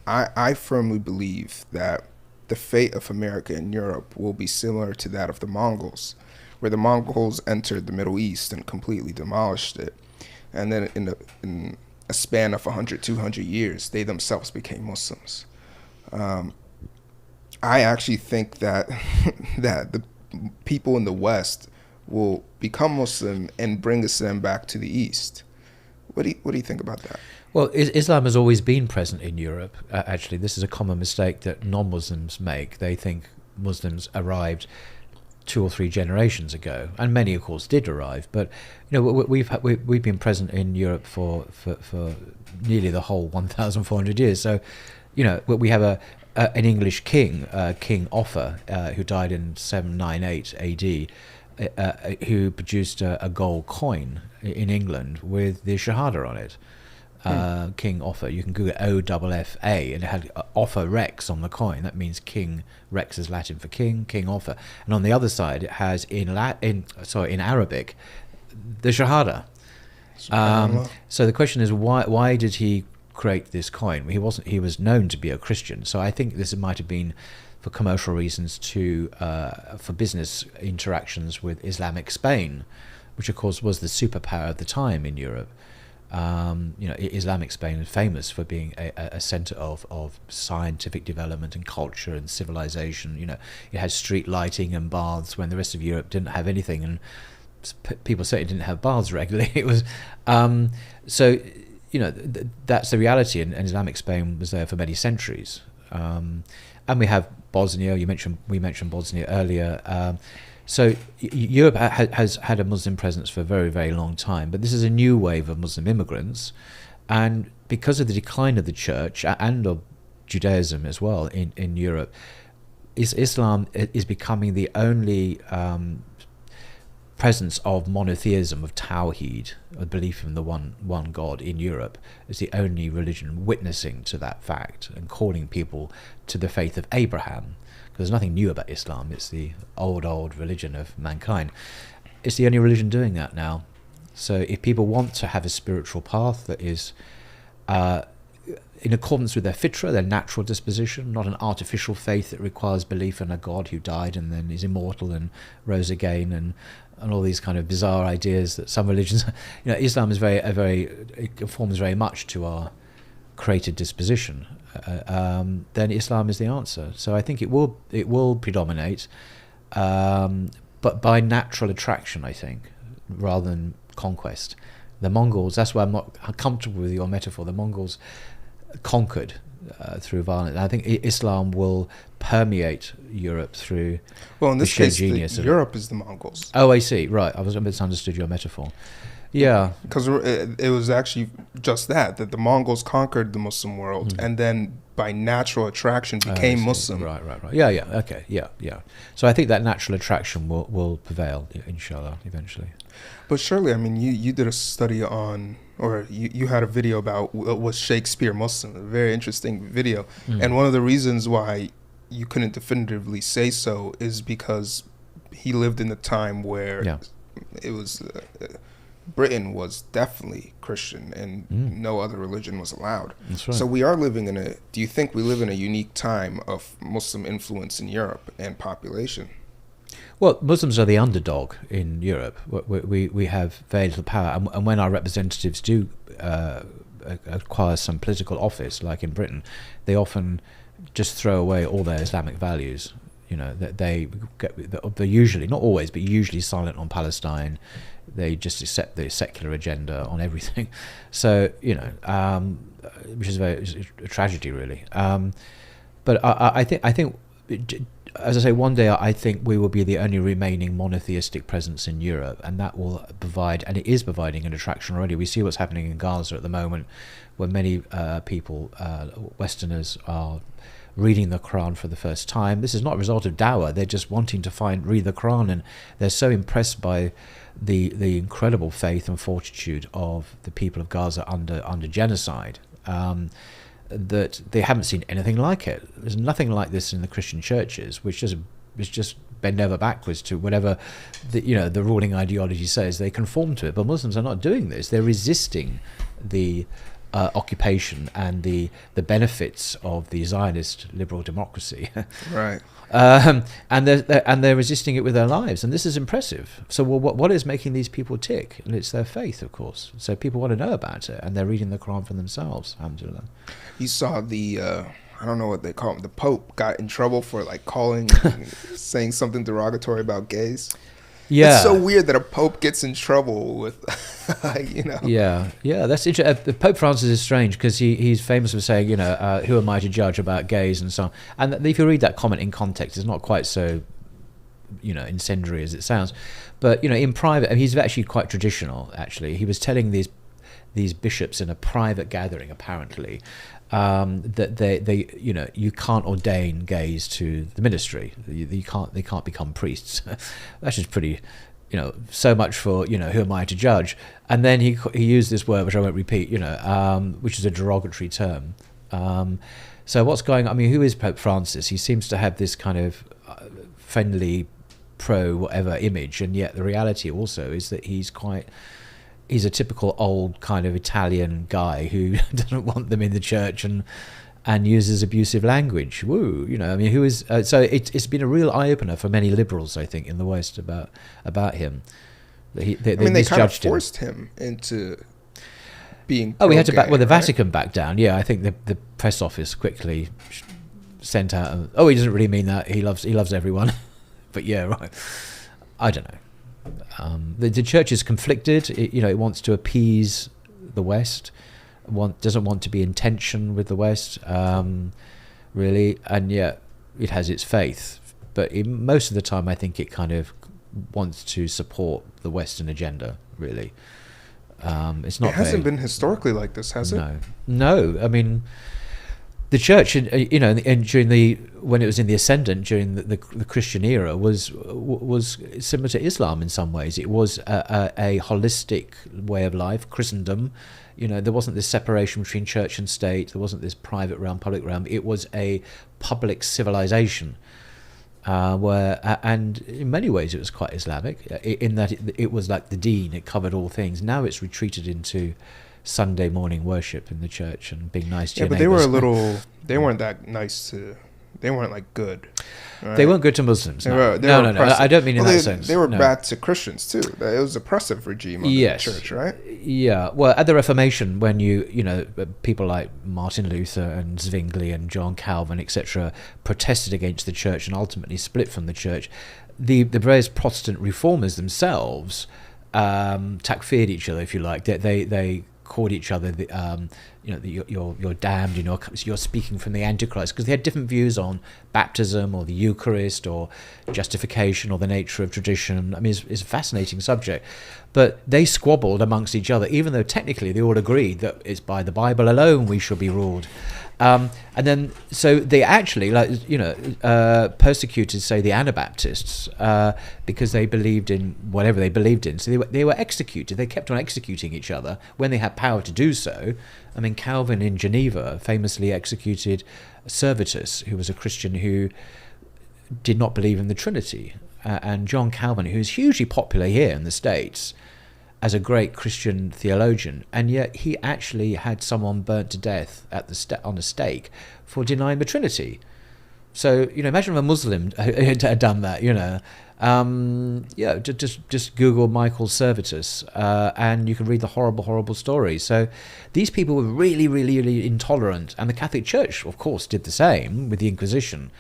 Speaker 1: I firmly believe that the fate of America and Europe will be similar to that of the Mongols, where the Mongols entered the Middle East and completely demolished it. And then in a span of 100, 200 years, they themselves became Muslims. I actually think that that the people in the West will become Muslim and bring Islam back to the East. What do you think about that?
Speaker 2: Well, Islam has always been present in Europe. Actually, this is a common mistake that non-Muslims make. They think Muslims arrived 2 or 3 generations ago, and many, of course, did arrive. But we've been present in Europe for nearly the whole 1,400 years. So, we have an English king, King Offa, who died in 798 AD, who produced a gold coin in England with the Shahada on it. King Offa. You can Google OFFA, and it had Offa Rex on the coin. That means King. Rex is Latin for king. King Offa. And on the other side, it has in Arabic, the Shahada. So the question is, why did he create this coin? He was known to be a Christian. So I think this might have been for commercial reasons, for business interactions with Islamic Spain, which of course was the superpower of the time in Europe. Islamic Spain is famous for being a center of scientific development and culture and civilization. It had street lighting and baths when the rest of Europe didn't have anything, and people certainly didn't have baths regularly. It was that's the reality, and Islamic Spain was there for many centuries. And we have Bosnia. We mentioned Bosnia earlier. So Europe has had a Muslim presence for a very, very long time, but this is a new wave of Muslim immigrants, and because of the decline of the church and of Judaism as well in Europe, Islam is becoming the only presence of monotheism, of Tawheed, a belief in the one God in Europe. Is the only religion witnessing to that fact and calling people to the faith of Abraham. There's nothing new about Islam. It's the old religion of mankind. It's the only religion doing that now. So if people want to have a spiritual path that is in accordance with their fitra, their natural disposition, not an artificial faith that requires belief in a God who died and then is immortal and rose again, and all these kind of bizarre ideas that some religions, Islam is it conforms very much to our created disposition. Then Islam is the answer. So I think it will predominate, but by natural attraction, I think, rather than conquest. The Mongols, that's why I'm not comfortable with your metaphor. The Mongols conquered through violence. I think Islam will permeate Europe through.
Speaker 1: Well, in this case,
Speaker 2: genius
Speaker 1: Europe is the Mongols.
Speaker 2: Oh, I see. Right, I misunderstood your metaphor. Yeah.
Speaker 1: Because it was actually just that the Mongols conquered the Muslim world and then by natural attraction became Muslim.
Speaker 2: Right. Yeah. Okay. Yeah. So I think that natural attraction will prevail, inshallah, eventually.
Speaker 1: But surely, I mean, you did a study on, or you had a video about was Shakespeare Muslim, a very interesting video. And one of the reasons why you couldn't definitively say so is because he lived in a time where it was Britain was definitely Christian and no other religion was allowed.
Speaker 2: That's right.
Speaker 1: So we are living in do you think we live in a unique time of Muslim influence in Europe and population?
Speaker 2: Well, Muslims are the underdog in Europe. We have very little power, and when our representatives do acquire some political office, like in Britain, they often just throw away all their Islamic values. You know, that they're usually, not always, but usually silent on Palestine. They just accept the secular agenda on everything. So, you know, which is a tragedy, really. But I think, as I say, one day I think we will be the only remaining monotheistic presence in Europe, and that will provide, and it is providing, an attraction already. We see what's happening in Gaza at the moment, where many people, Westerners, are reading the Quran for the first time. This is not a result of dawah. They're just wanting to read the Quran, and they're so impressed by the incredible faith and fortitude of the people of Gaza under genocide, that they haven't seen anything like it. There's nothing like this in the Christian churches, which is just bend over backwards to whatever the ruling ideology says. They conform to it, but Muslims are not doing this. They're resisting the occupation and the benefits of the Zionist liberal democracy.
Speaker 1: Right.
Speaker 2: And they're resisting it with their lives, and this is impressive. So what is making these people tick? And it's their faith, of course. So people want to know about it, and they're reading the Quran for themselves. Alhamdulillah.
Speaker 1: You saw I don't know what they call him. The Pope got in trouble for like saying something derogatory about gays.
Speaker 2: Yeah,
Speaker 1: it's so weird that a pope gets in trouble with,
Speaker 2: Yeah, that's interesting. Pope Francis is strange because he's famous for saying, who am I to judge about gays and so on. And if you read that comment in context, it's not quite so, incendiary as it sounds. But in private, and he's actually quite traditional. Actually, he was telling these bishops in a private gathering, apparently, that they you can't ordain gays to the ministry. They can't become priests. That's just pretty, so much for who am I to judge? And then he used this word, which I won't repeat, which is a derogatory term. So what's going on? I mean, who is Pope Francis? He seems to have this kind of friendly, pro whatever image, and yet the reality also is that he's a typical old kind of Italian guy who doesn't want them in the church and uses abusive language. Woo, who is so it's been a real eye opener for many liberals, I think, in the West about him. They
Speaker 1: kind of forced him into being.
Speaker 2: Oh, we had to back. Well, the
Speaker 1: right?
Speaker 2: Vatican backed down. Yeah, I think the press office quickly sent out. He doesn't really mean that. He loves everyone, but yeah, right. I don't know. The church is conflicted. It wants to appease the West, doesn't want to be in tension with the West, really, and yet it has its faith. But most of the time, I think it kind of wants to support the Western agenda, really. It's not. It
Speaker 1: hasn't been historically like this, has it?
Speaker 2: No. I mean, the church, and during when it was in the ascendant during the Christian era, was similar to Islam in some ways. It was a holistic way of life, Christendom. There wasn't this separation between church and state. There wasn't this private realm, public realm. It was a public civilization, and in many ways it was quite Islamic in that it was like the deen. It covered all things. Now it's retreated into Sunday morning worship in the church and being nice to your neighbors.
Speaker 1: They weren't that nice to, they weren't like good. Right?
Speaker 2: They weren't good to Muslims. No, I don't mean in that sense.
Speaker 1: They were bad to Christians too. It was oppressive regime under the church, right?
Speaker 2: Yeah. Well, at the Reformation, when people like Martin Luther and Zwingli and John Calvin, etc., protested against the church and ultimately split from the church, the various Protestant reformers themselves takfired each other, if you like. They called each other, you're damned, you're speaking from the Antichrist, because they had different views on baptism or the Eucharist or justification or the nature of tradition. I mean, it's a fascinating subject. But they squabbled amongst each other, even though technically they all agreed that it's by the Bible alone we should be ruled. And then, so they actually, persecuted, say, the Anabaptists because they believed in whatever they believed in. So they were executed. They kept on executing each other when they had power to do so. I mean, Calvin in Geneva famously executed Servetus, who was a Christian who did not believe in the Trinity. And John Calvin, who is hugely popular here in the States as a great Christian theologian, and yet he actually had someone burnt to death at on a stake for denying the Trinity. So, imagine if a Muslim had done that, just Google Michael Servetus, and you can read the horrible, horrible story. So these people were really, really, really intolerant, and the Catholic Church, of course, did the same with the Inquisition.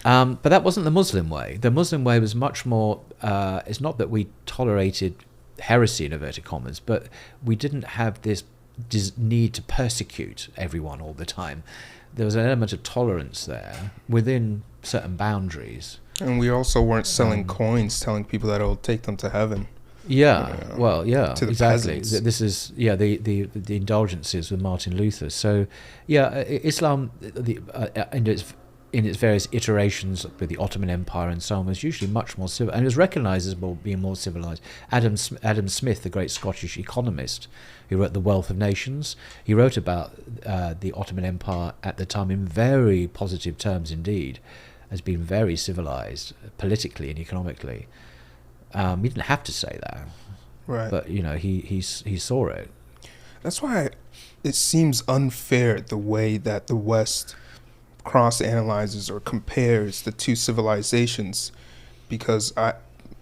Speaker 2: But that wasn't the Muslim way. The Muslim way was much more, it's not that we tolerated heresy in inverted commas, but we didn't have this need to persecute everyone all the time. There was an element of tolerance there within certain boundaries.
Speaker 1: And we also weren't selling coins telling people that it'll take them to heaven.
Speaker 2: Yeah, well, yeah,
Speaker 1: to the
Speaker 2: exactly.
Speaker 1: peasants.
Speaker 2: This is the indulgences with Martin Luther. So yeah, Islam in its various iterations with the Ottoman Empire and so on was usually much more civil, and it was recognised as being more civilised. Adam Smith, the great Scottish economist who wrote The Wealth of Nations, he wrote about the Ottoman Empire at the time in very positive terms indeed, as being very civilised politically and economically. He didn't have to say that,
Speaker 1: Right.
Speaker 2: but he saw it.
Speaker 1: That's why it seems unfair the way that the West cross-analyzes or compares the two civilizations, because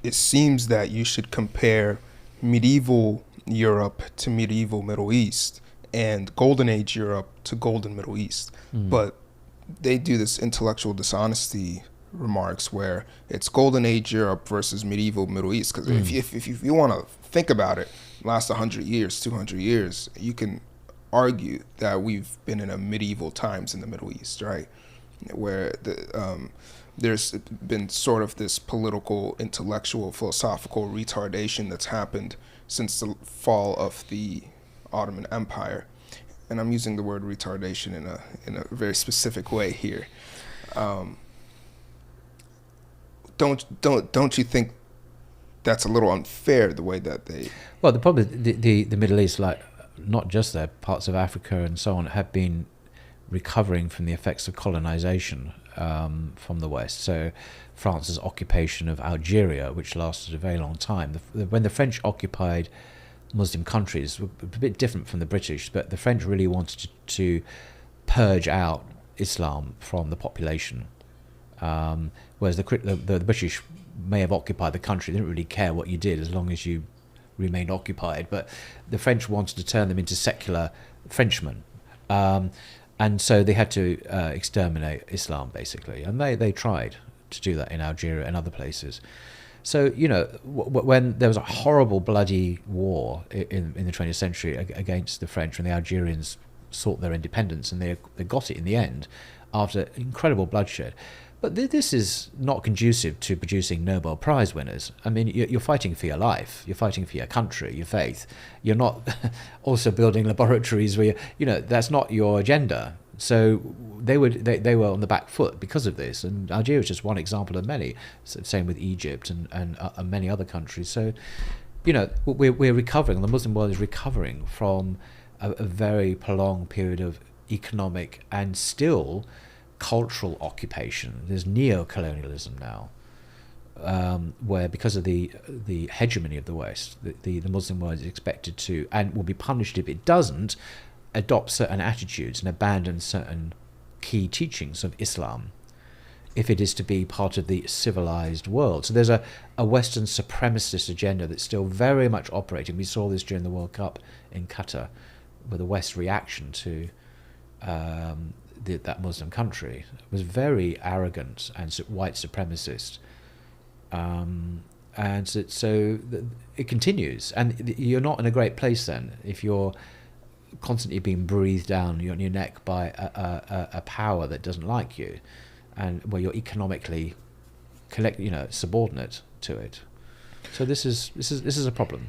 Speaker 1: it seems that you should compare medieval Europe to medieval Middle East and Golden Age Europe to Golden Middle East. But they do this intellectual dishonesty remarks where it's Golden Age Europe versus medieval Middle East. Because if you want to think about it, last 100 years, 200 years, you can argue that we've been in a medieval times in the Middle East, right? Where there's been sort of this political, intellectual, philosophical retardation that's happened since the fall of the Ottoman Empire. And I'm using the word retardation in a very specific way here. Don't you think that's a little unfair, the way that they...
Speaker 2: Well, the problem is the Middle East, like not just there, parts of Africa and so on, have been recovering from the effects of colonization from the West. So France's occupation of Algeria, which lasted a very long time. When the French occupied Muslim countries, were a bit different from the British, but the French really wanted to purge out Islam from the population. Whereas the British may have occupied the country, they didn't really care what you did as long as you remained occupied. But the French wanted to turn them into secular Frenchmen. And so they had to exterminate Islam, basically. And they tried to do that in Algeria and other places. So, when there was a horrible, bloody war in the 20th century against the French, when the Algerians sought their independence, and they got it in the end after incredible bloodshed. But this is not conducive to producing Nobel Prize winners. I mean, you're fighting for your life. You're fighting for your country, your faith. You're not also building laboratories where, that's not your agenda. So they were on the back foot because of this. And Algeria is just one example of many. Same with Egypt and many other countries. So, we're recovering. The Muslim world is recovering from a very prolonged period of economic and still cultural occupation. There's neo-colonialism now, where because of the hegemony of the West, the Muslim world is expected to, and will be punished if it doesn't, adopt certain attitudes and abandon certain key teachings of Islam, if it is to be part of the civilized world. So there's a Western supremacist agenda that's still very much operating. We saw this during the World Cup in Qatar, with the West's reaction to that Muslim country. It was very arrogant and white supremacist. and it continues, and you're not in a great place then if you're constantly being breathed down on your neck by a power that doesn't like you, and where you're economically subordinate to it. So this is a problem.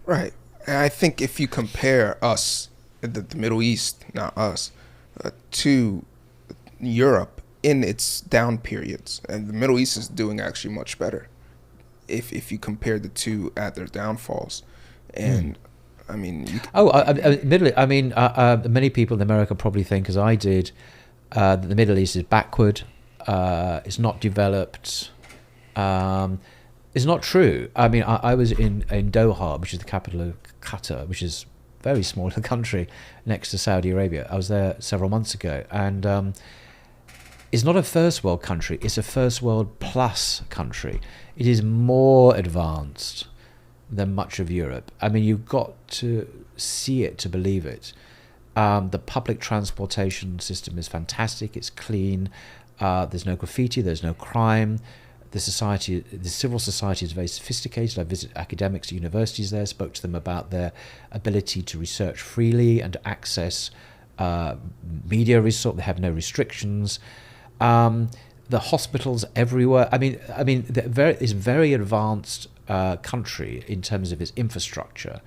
Speaker 1: Right. And I think if you compare us, the Middle East, not us, to Europe in its down periods, and the Middle East is doing actually much better if you compare the two at their downfalls. And I mean, many people in America probably think, as I did, that the Middle East is backward, it's not developed. It's not true. I mean, I was in Doha, which is the capital of Qatar, which is a very small country next to Saudi Arabia. I was there several months ago, and it's not a first world country, it's a first world plus country. It is more advanced than much of Europe. I mean, you've got to see it to believe it. The public transportation system is fantastic, it's clean, there's no graffiti, there's no crime. The civil society is very sophisticated. I visited academics at universities there, spoke to them about their ability to research freely and to access media resource. They have no restrictions. The hospitals everywhere. I mean, it's a very advanced country in terms of its infrastructure.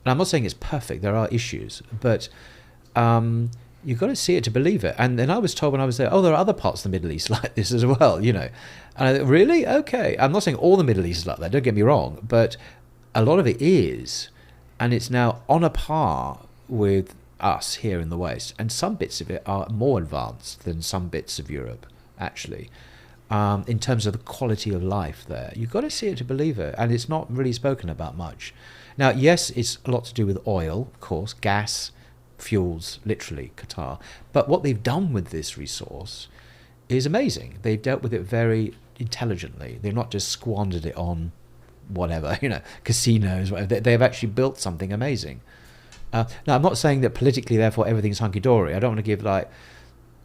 Speaker 1: And I'm not saying it's perfect. There are issues, but you've got to see it to believe it. And then I was told when I was there, there are other parts of the Middle East like this as well, And really? Okay. I'm not saying all the Middle East is like that, don't get me wrong, but a lot of it is. And it's now on a par with us here in the West. And some bits of it are more advanced than some bits of Europe, actually, in terms of the quality of life there. You've got to see it to believe it. And it's not really spoken about much. Now, yes, it's a lot to do with oil, of course, gas, fuels, literally, Qatar. But what they've done with this resource is amazing. They've dealt with it very intelligently. They've not just squandered it on whatever, casinos, whatever. They've actually built something amazing. Now, I'm not saying that politically, therefore, everything's hunky-dory. I don't want to give a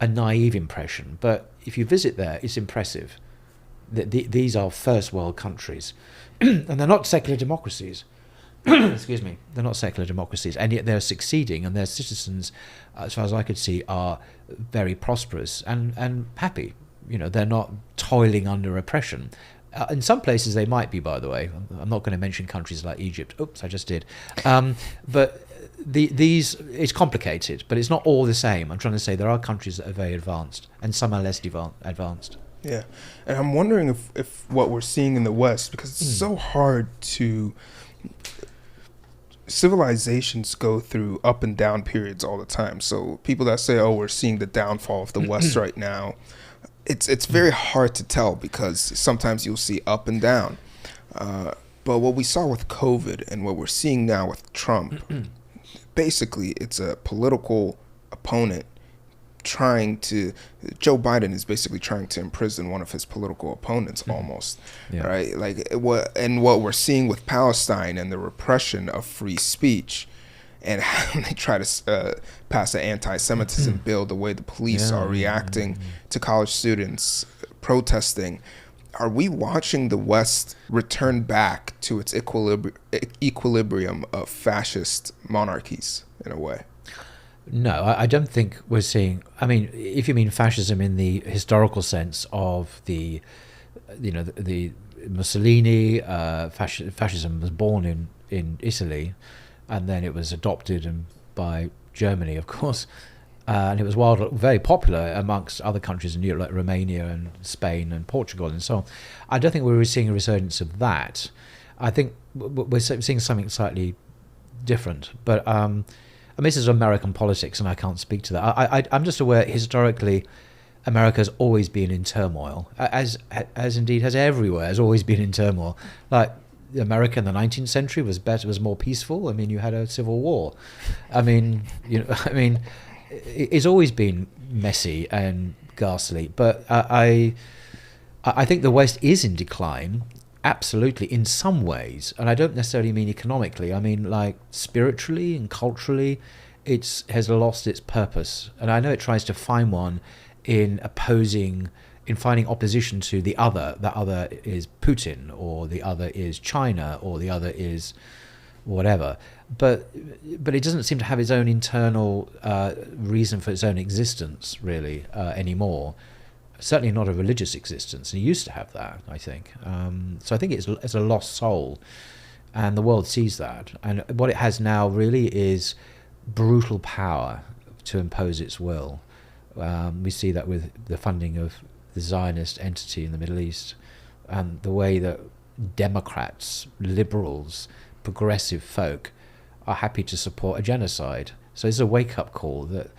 Speaker 1: naive impression. But if you visit there, it's impressive. These are first world countries. And they're not secular democracies. Excuse me, they're not secular democracies, and yet they're succeeding, and their citizens, as far as I could see, are very prosperous and happy. They're not toiling under oppression. In some places they might be, by the way. I'm not going to mention countries like Egypt. Oops, I just did. But these, it's complicated, but it's not all the same. I'm trying to say there are countries that are very advanced, and some are less advanced. Yeah, and I'm wondering if what we're seeing in the West, because it's so hard to... Civilizations go through up and down periods all the time. So people that say, we're seeing the downfall of the West right now, it's very hard to tell, because sometimes you'll see up and down. But what we saw with COVID and what we're seeing now with Trump, basically it's a political opponent Joe Biden is basically trying to imprison one of his political opponents almost, right? What we're seeing with Palestine and the repression of free speech, and how they try to pass an anti-Semitism bill, the way the police are reacting to college students protesting. Are we watching the West return back to its equilibrium of fascist monarchies in a way?
Speaker 2: No, I don't think we're seeing... I mean, if you mean fascism in the historical sense of the Mussolini, fascism was born in Italy, and then it was adopted by Germany, of course, and it was very popular amongst other countries in Europe, like Romania and Spain and Portugal and so on. I don't think we're seeing a resurgence of that. I think we're seeing something slightly different, but... this is American politics, and I can't speak to that. I'm just aware historically, America's always been in turmoil, as indeed has everywhere. Has always been in turmoil. Like America in the 19th century was more peaceful. I mean, you had a civil war. It's always been messy and ghastly. But I think the West is in decline. Absolutely, in some ways, and I don't necessarily mean economically. I mean, like spiritually and culturally, it has lost its purpose. And I know it tries to find one in opposing in finding opposition to the other. That other is Putin, or the other is China, or the other is whatever. But it doesn't seem to have its own internal reason for its own existence, really, anymore. Certainly not a religious existence. And it used to have that, I think. So I think it's a lost soul. And the world sees that. And what it has now really is brutal power to impose its will. We see that with the funding of the Zionist entity in the Middle East, and the way that Democrats, liberals, progressive folk are happy to support a genocide. So it's a wake-up call that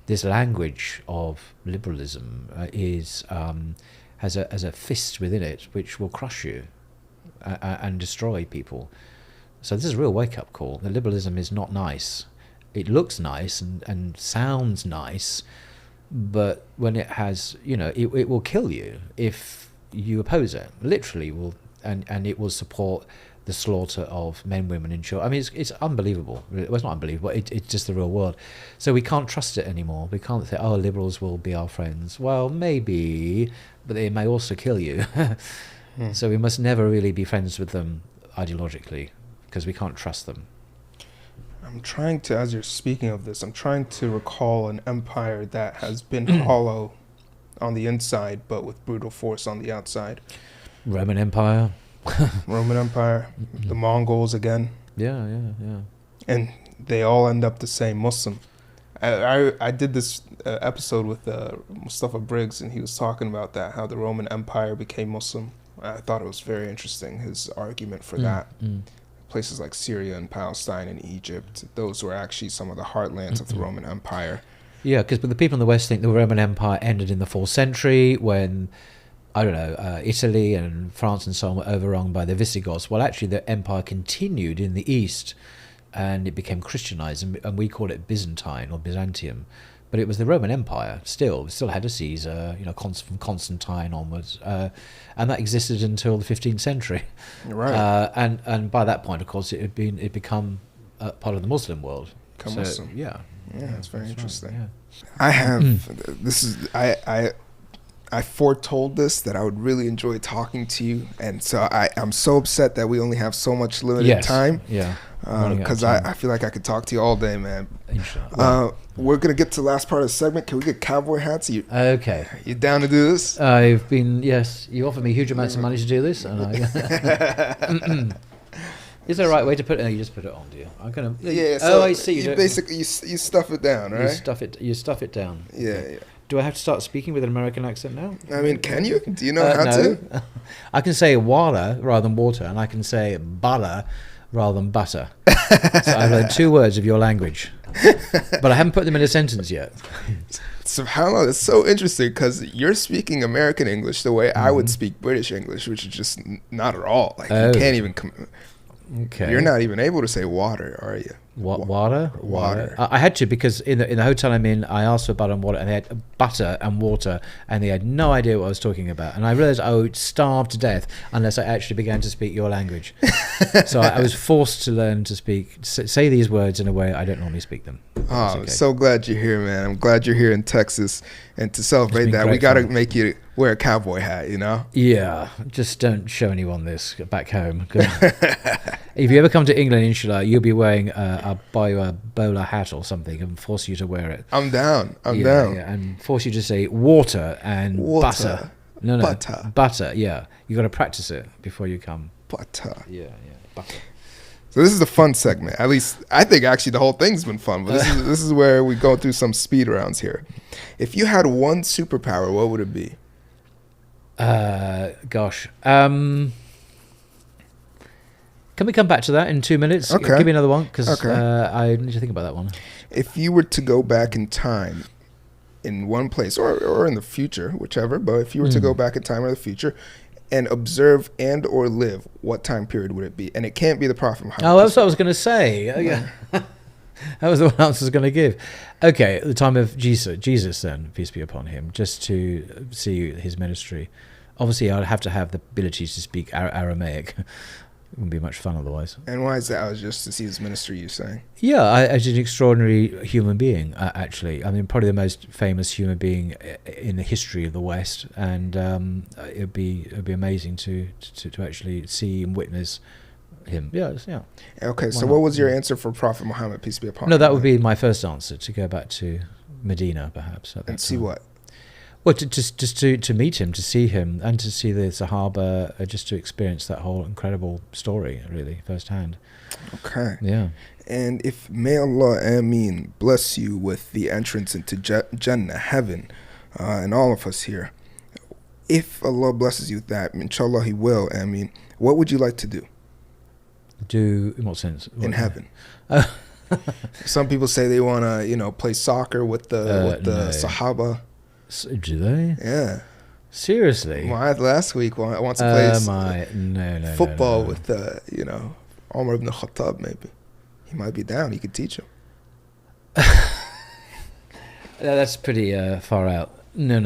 Speaker 2: this language of liberalism has a fist within it which will crush you and destroy people. So this is a real wake-up call. The liberalism is not nice. It looks nice and sounds nice, but when it has, it will kill you if you oppose it. Literally will, and it will support the slaughter of men, women, and children. I mean, it's unbelievable. Well, it's not unbelievable. It's just the real world. So we can't trust it anymore. We can't say, oh, liberals will be our friends. Well, maybe, but they may also kill you. So we must never really be friends with them ideologically, because we can't trust them.
Speaker 1: I'm trying to, as you're speaking of this, I'm trying to recall an empire that has been hollow on the inside, but with brutal force on the outside.
Speaker 2: Roman Empire.
Speaker 1: Roman Empire, the Mongols again.
Speaker 2: Yeah.
Speaker 1: And they all end up the same, Muslim. I did this episode with Mustafa Briggs, and he was talking about that, how the Roman Empire became Muslim. I thought it was very interesting, his argument for that. Places like Syria and Palestine and Egypt, those were actually some of the heartlands of the Roman Empire. Yeah,
Speaker 2: because the people in the West think the Roman Empire ended in the 4th century when, I don't know, Italy and France and so on were overrun by the Visigoths. Well, actually, the empire continued in the East, and it became Christianized, and we call it Byzantine or Byzantium. But it was the Roman Empire still. It still had a Caesar, from Constantine onwards, and that existed until the 15th century.
Speaker 1: Right.
Speaker 2: And by that point, of course, it become part of the Muslim world.
Speaker 1: Muslim.
Speaker 2: Yeah.
Speaker 1: Yeah, that's very interesting.
Speaker 2: Right, yeah.
Speaker 1: I have this is I foretold this, that I would really enjoy talking to you, and so I'm so upset that we only have so much limited time.
Speaker 2: Yeah.
Speaker 1: Because I feel like I could talk to you all day, man.
Speaker 2: Inshallah.
Speaker 1: We're gonna get to the last part of the segment. Can we get cowboy hats?
Speaker 2: Okay.
Speaker 1: You down to do this?
Speaker 2: Yes. You offered me huge amounts of money to do this, and is there a right way to put it? No, you just put it on, do you? I'm gonna.
Speaker 1: Yeah. So
Speaker 2: I see.
Speaker 1: You basically you stuff it down, right?
Speaker 2: You stuff it down.
Speaker 1: Yeah.
Speaker 2: Okay. Do I have to start speaking with an American accent now?
Speaker 1: I mean, can you? Do you know how to?
Speaker 2: I can say water rather than water, and I can say butter rather than butter. So I've learned 2 words of your language, but I haven't put them in a sentence yet.
Speaker 1: SubhanAllah, it's so interesting because you're speaking American English the way I would speak British English, which is just not at all. Like you can't even.
Speaker 2: Okay.
Speaker 1: You're not even able to say water, are you?
Speaker 2: Water?
Speaker 1: Water.
Speaker 2: I had to, because in the hotel I'm in, I asked for butter and water, and they had butter and water, and they had no idea what I was talking about. And I realized I would starve to death unless I actually began to speak your language. So I was forced to learn to say these words in a way I don't normally speak them.
Speaker 1: Oh, I'm so glad you're here, man. I'm glad you're here in Texas. And to celebrate that, we got to make you wear a cowboy hat,
Speaker 2: Yeah, just don't show anyone this back home. If you ever come to England, inshallah, you'll be wearing I'll buy you a bowler hat or something and force you to wear it.
Speaker 1: I'm down. I'm down.
Speaker 2: Yeah, and force you to say water and butter. No, butter. Yeah, you got to practice it before you come.
Speaker 1: Butter.
Speaker 2: Yeah, butter.
Speaker 1: So this is the fun segment. At least I think actually the whole thing's been fun. But this is where we go through some speed rounds here. If you had one superpower, what would it be?
Speaker 2: Gosh. Can we come back to that in 2 minutes?
Speaker 1: Okay.
Speaker 2: Give me another one, because I need to think about that one.
Speaker 1: If you were to go back in time in one place, or in the future, whichever, but if you were to go back in time or the future and observe and or live, what time period would it be? And it can't be the Prophet Muhammad.
Speaker 2: Oh, that's what I was going to say. Yeah. That was the one I was going to give. Okay, at the time of Jesus then, peace be upon him, just to see his ministry. Obviously, I'd have to have the ability to speak Aramaic. It wouldn't be much fun otherwise.
Speaker 1: And why is that? I was just to see his ministry, you're saying?
Speaker 2: Yeah, as an extraordinary human being, actually. I mean, probably the most famous human being in the history of the West, and it'd be amazing to actually see and witness him. Yeah.
Speaker 1: Okay, so
Speaker 2: not?
Speaker 1: what was your answer for Prophet Muhammad, peace be upon him?
Speaker 2: No, that would be my first answer, to go back to Medina, perhaps. At that
Speaker 1: And see
Speaker 2: time.
Speaker 1: what?
Speaker 2: Well, just to meet him, to see him, and to see the Sahaba, just to experience that whole incredible story, really, firsthand.
Speaker 1: Okay.
Speaker 2: Yeah.
Speaker 1: And if may Allah, Ameen, bless you with the entrance into Jannah, heaven, and all of us here. If Allah blesses you with that, inshallah He will, Ameen, what would you like to do?
Speaker 2: Do, in what sense?
Speaker 1: In heaven. Some people say they want to, play soccer with the
Speaker 2: No.
Speaker 1: Sahaba.
Speaker 2: Do they?
Speaker 1: Yeah.
Speaker 2: Seriously?
Speaker 1: Well, last week I want to play
Speaker 2: no,
Speaker 1: football
Speaker 2: no.
Speaker 1: with Umar ibn Khattab. Maybe he might be down. He could teach him.
Speaker 2: That's pretty far out. No.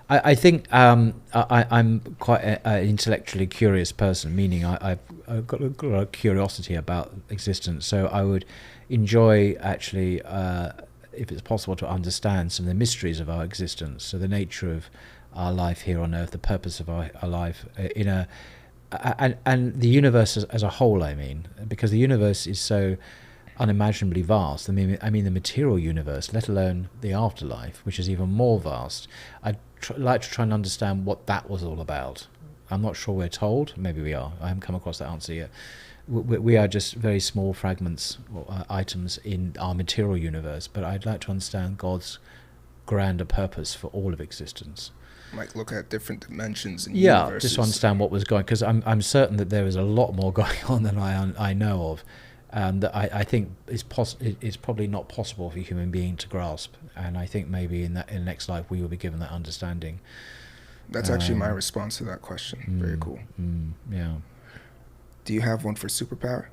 Speaker 2: I think I'm quite an intellectually curious person, meaning I've got a lot of curiosity about existence. So I would enjoy actually, if it's possible, to understand some of the mysteries of our existence. So the nature of our life here on Earth, the purpose of our life and the universe as a whole. I mean, because the universe is so unimaginably vast. I mean the material universe, let alone the afterlife, which is even more vast. I'd like to try and understand what that was all about. I'm not sure we're told. Maybe we are. I haven't come across that answer yet. We are just very small fragments or items in our material universe, but I'd like to understand God's grander purpose for all of existence.
Speaker 1: Like look at different dimensions and
Speaker 2: Yeah,
Speaker 1: universes.
Speaker 2: just to understand what was going, because I'm certain that there is a lot more going on than I know of. That I think it's probably not possible for a human being to grasp, and I think maybe in the next life we will be given that understanding.
Speaker 1: That's actually my response to that question. Very cool.
Speaker 2: Yeah.
Speaker 1: Do you have one for superpower?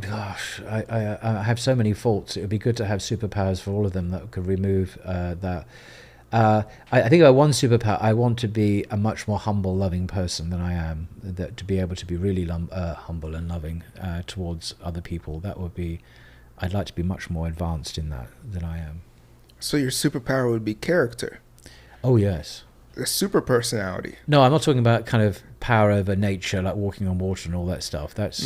Speaker 2: Gosh, I have so many faults. It would be good to have superpowers for all of them that could remove that. I think one superpower, I want to be a much more humble, loving person than I am. That to be able to be really humble and loving towards other people. That would be. I'd like to be much more advanced in that than I am.
Speaker 1: So your superpower would be character.
Speaker 2: Oh yes.
Speaker 1: A super personality.
Speaker 2: No, I'm not talking about kind of power over nature, like walking on water and all that stuff. That's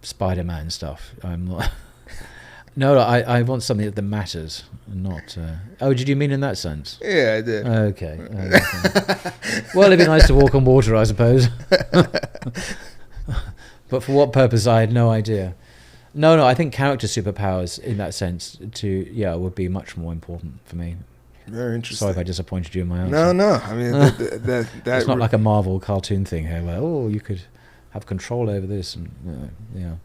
Speaker 2: Spider-Man stuff. I'm not. No, I want something that matters, not. Oh, did you mean in that sense?
Speaker 1: Yeah, I did.
Speaker 2: Okay. Well, it'd be nice to walk on water, I suppose. But for what purpose, I had no idea. No, I think character superpowers in that sense would be much more important for me.
Speaker 1: Very interesting.
Speaker 2: Sorry if I disappointed you in my answer.
Speaker 1: No. I mean, that
Speaker 2: it's not like a Marvel cartoon thing here where, you could have control over this. And yeah.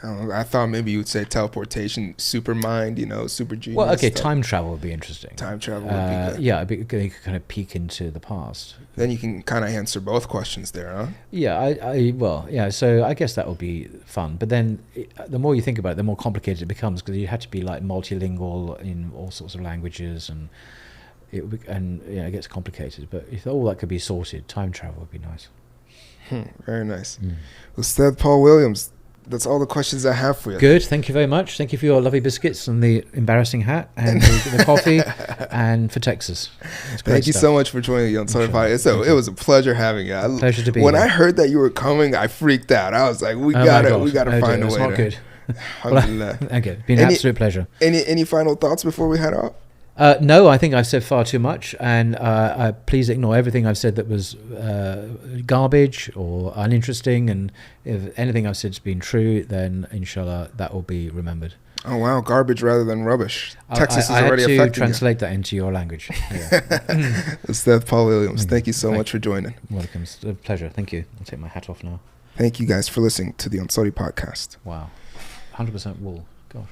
Speaker 1: I thought maybe you would say teleportation, super mind, super genius.
Speaker 2: Well, okay,
Speaker 1: stuff.
Speaker 2: time travel would be interesting.
Speaker 1: Time travel would be good.
Speaker 2: Yeah, you could kind of peek into the past.
Speaker 1: Then you can kind of answer both questions there, huh?
Speaker 2: Yeah, so I guess that would be fun. But then the more you think about it, the more complicated it becomes, because you have to be like multilingual in all sorts of languages, and it gets complicated. But if all that could be sorted, time travel would be nice.
Speaker 1: Very nice. Ustad Paul Williams, that's all the questions I have for you.
Speaker 2: Good. Thank you very much. Thank you for your lovely biscuits and the embarrassing hat and the coffee and for Texas.
Speaker 1: Thank you so much for joining the Unsought Podcast. It was a pleasure having you.
Speaker 2: Pleasure to be
Speaker 1: When
Speaker 2: here.
Speaker 1: I heard that you were coming, I freaked out. I was like, we
Speaker 2: Oh
Speaker 1: gotta find a way.
Speaker 2: It's not good.
Speaker 1: Alhamdulillah.
Speaker 2: Okay, it's been an absolute pleasure.
Speaker 1: Any final thoughts before we head off?
Speaker 2: No, I think I've said far too much, and please ignore everything I've said that was garbage or uninteresting, and if anything I've said has been true, then inshallah that will be remembered.
Speaker 1: Oh wow, garbage rather than rubbish. Texas is already
Speaker 2: I had
Speaker 1: affecting
Speaker 2: to translate that into your language.
Speaker 1: Ustad Paul Williams, thank you so much for joining.
Speaker 2: Welcome, it's a pleasure. Thank you. I'll take my hat off now.
Speaker 1: Thank you guys for listening to the Unsought Podcast.
Speaker 2: Wow, 100% wool. Gosh.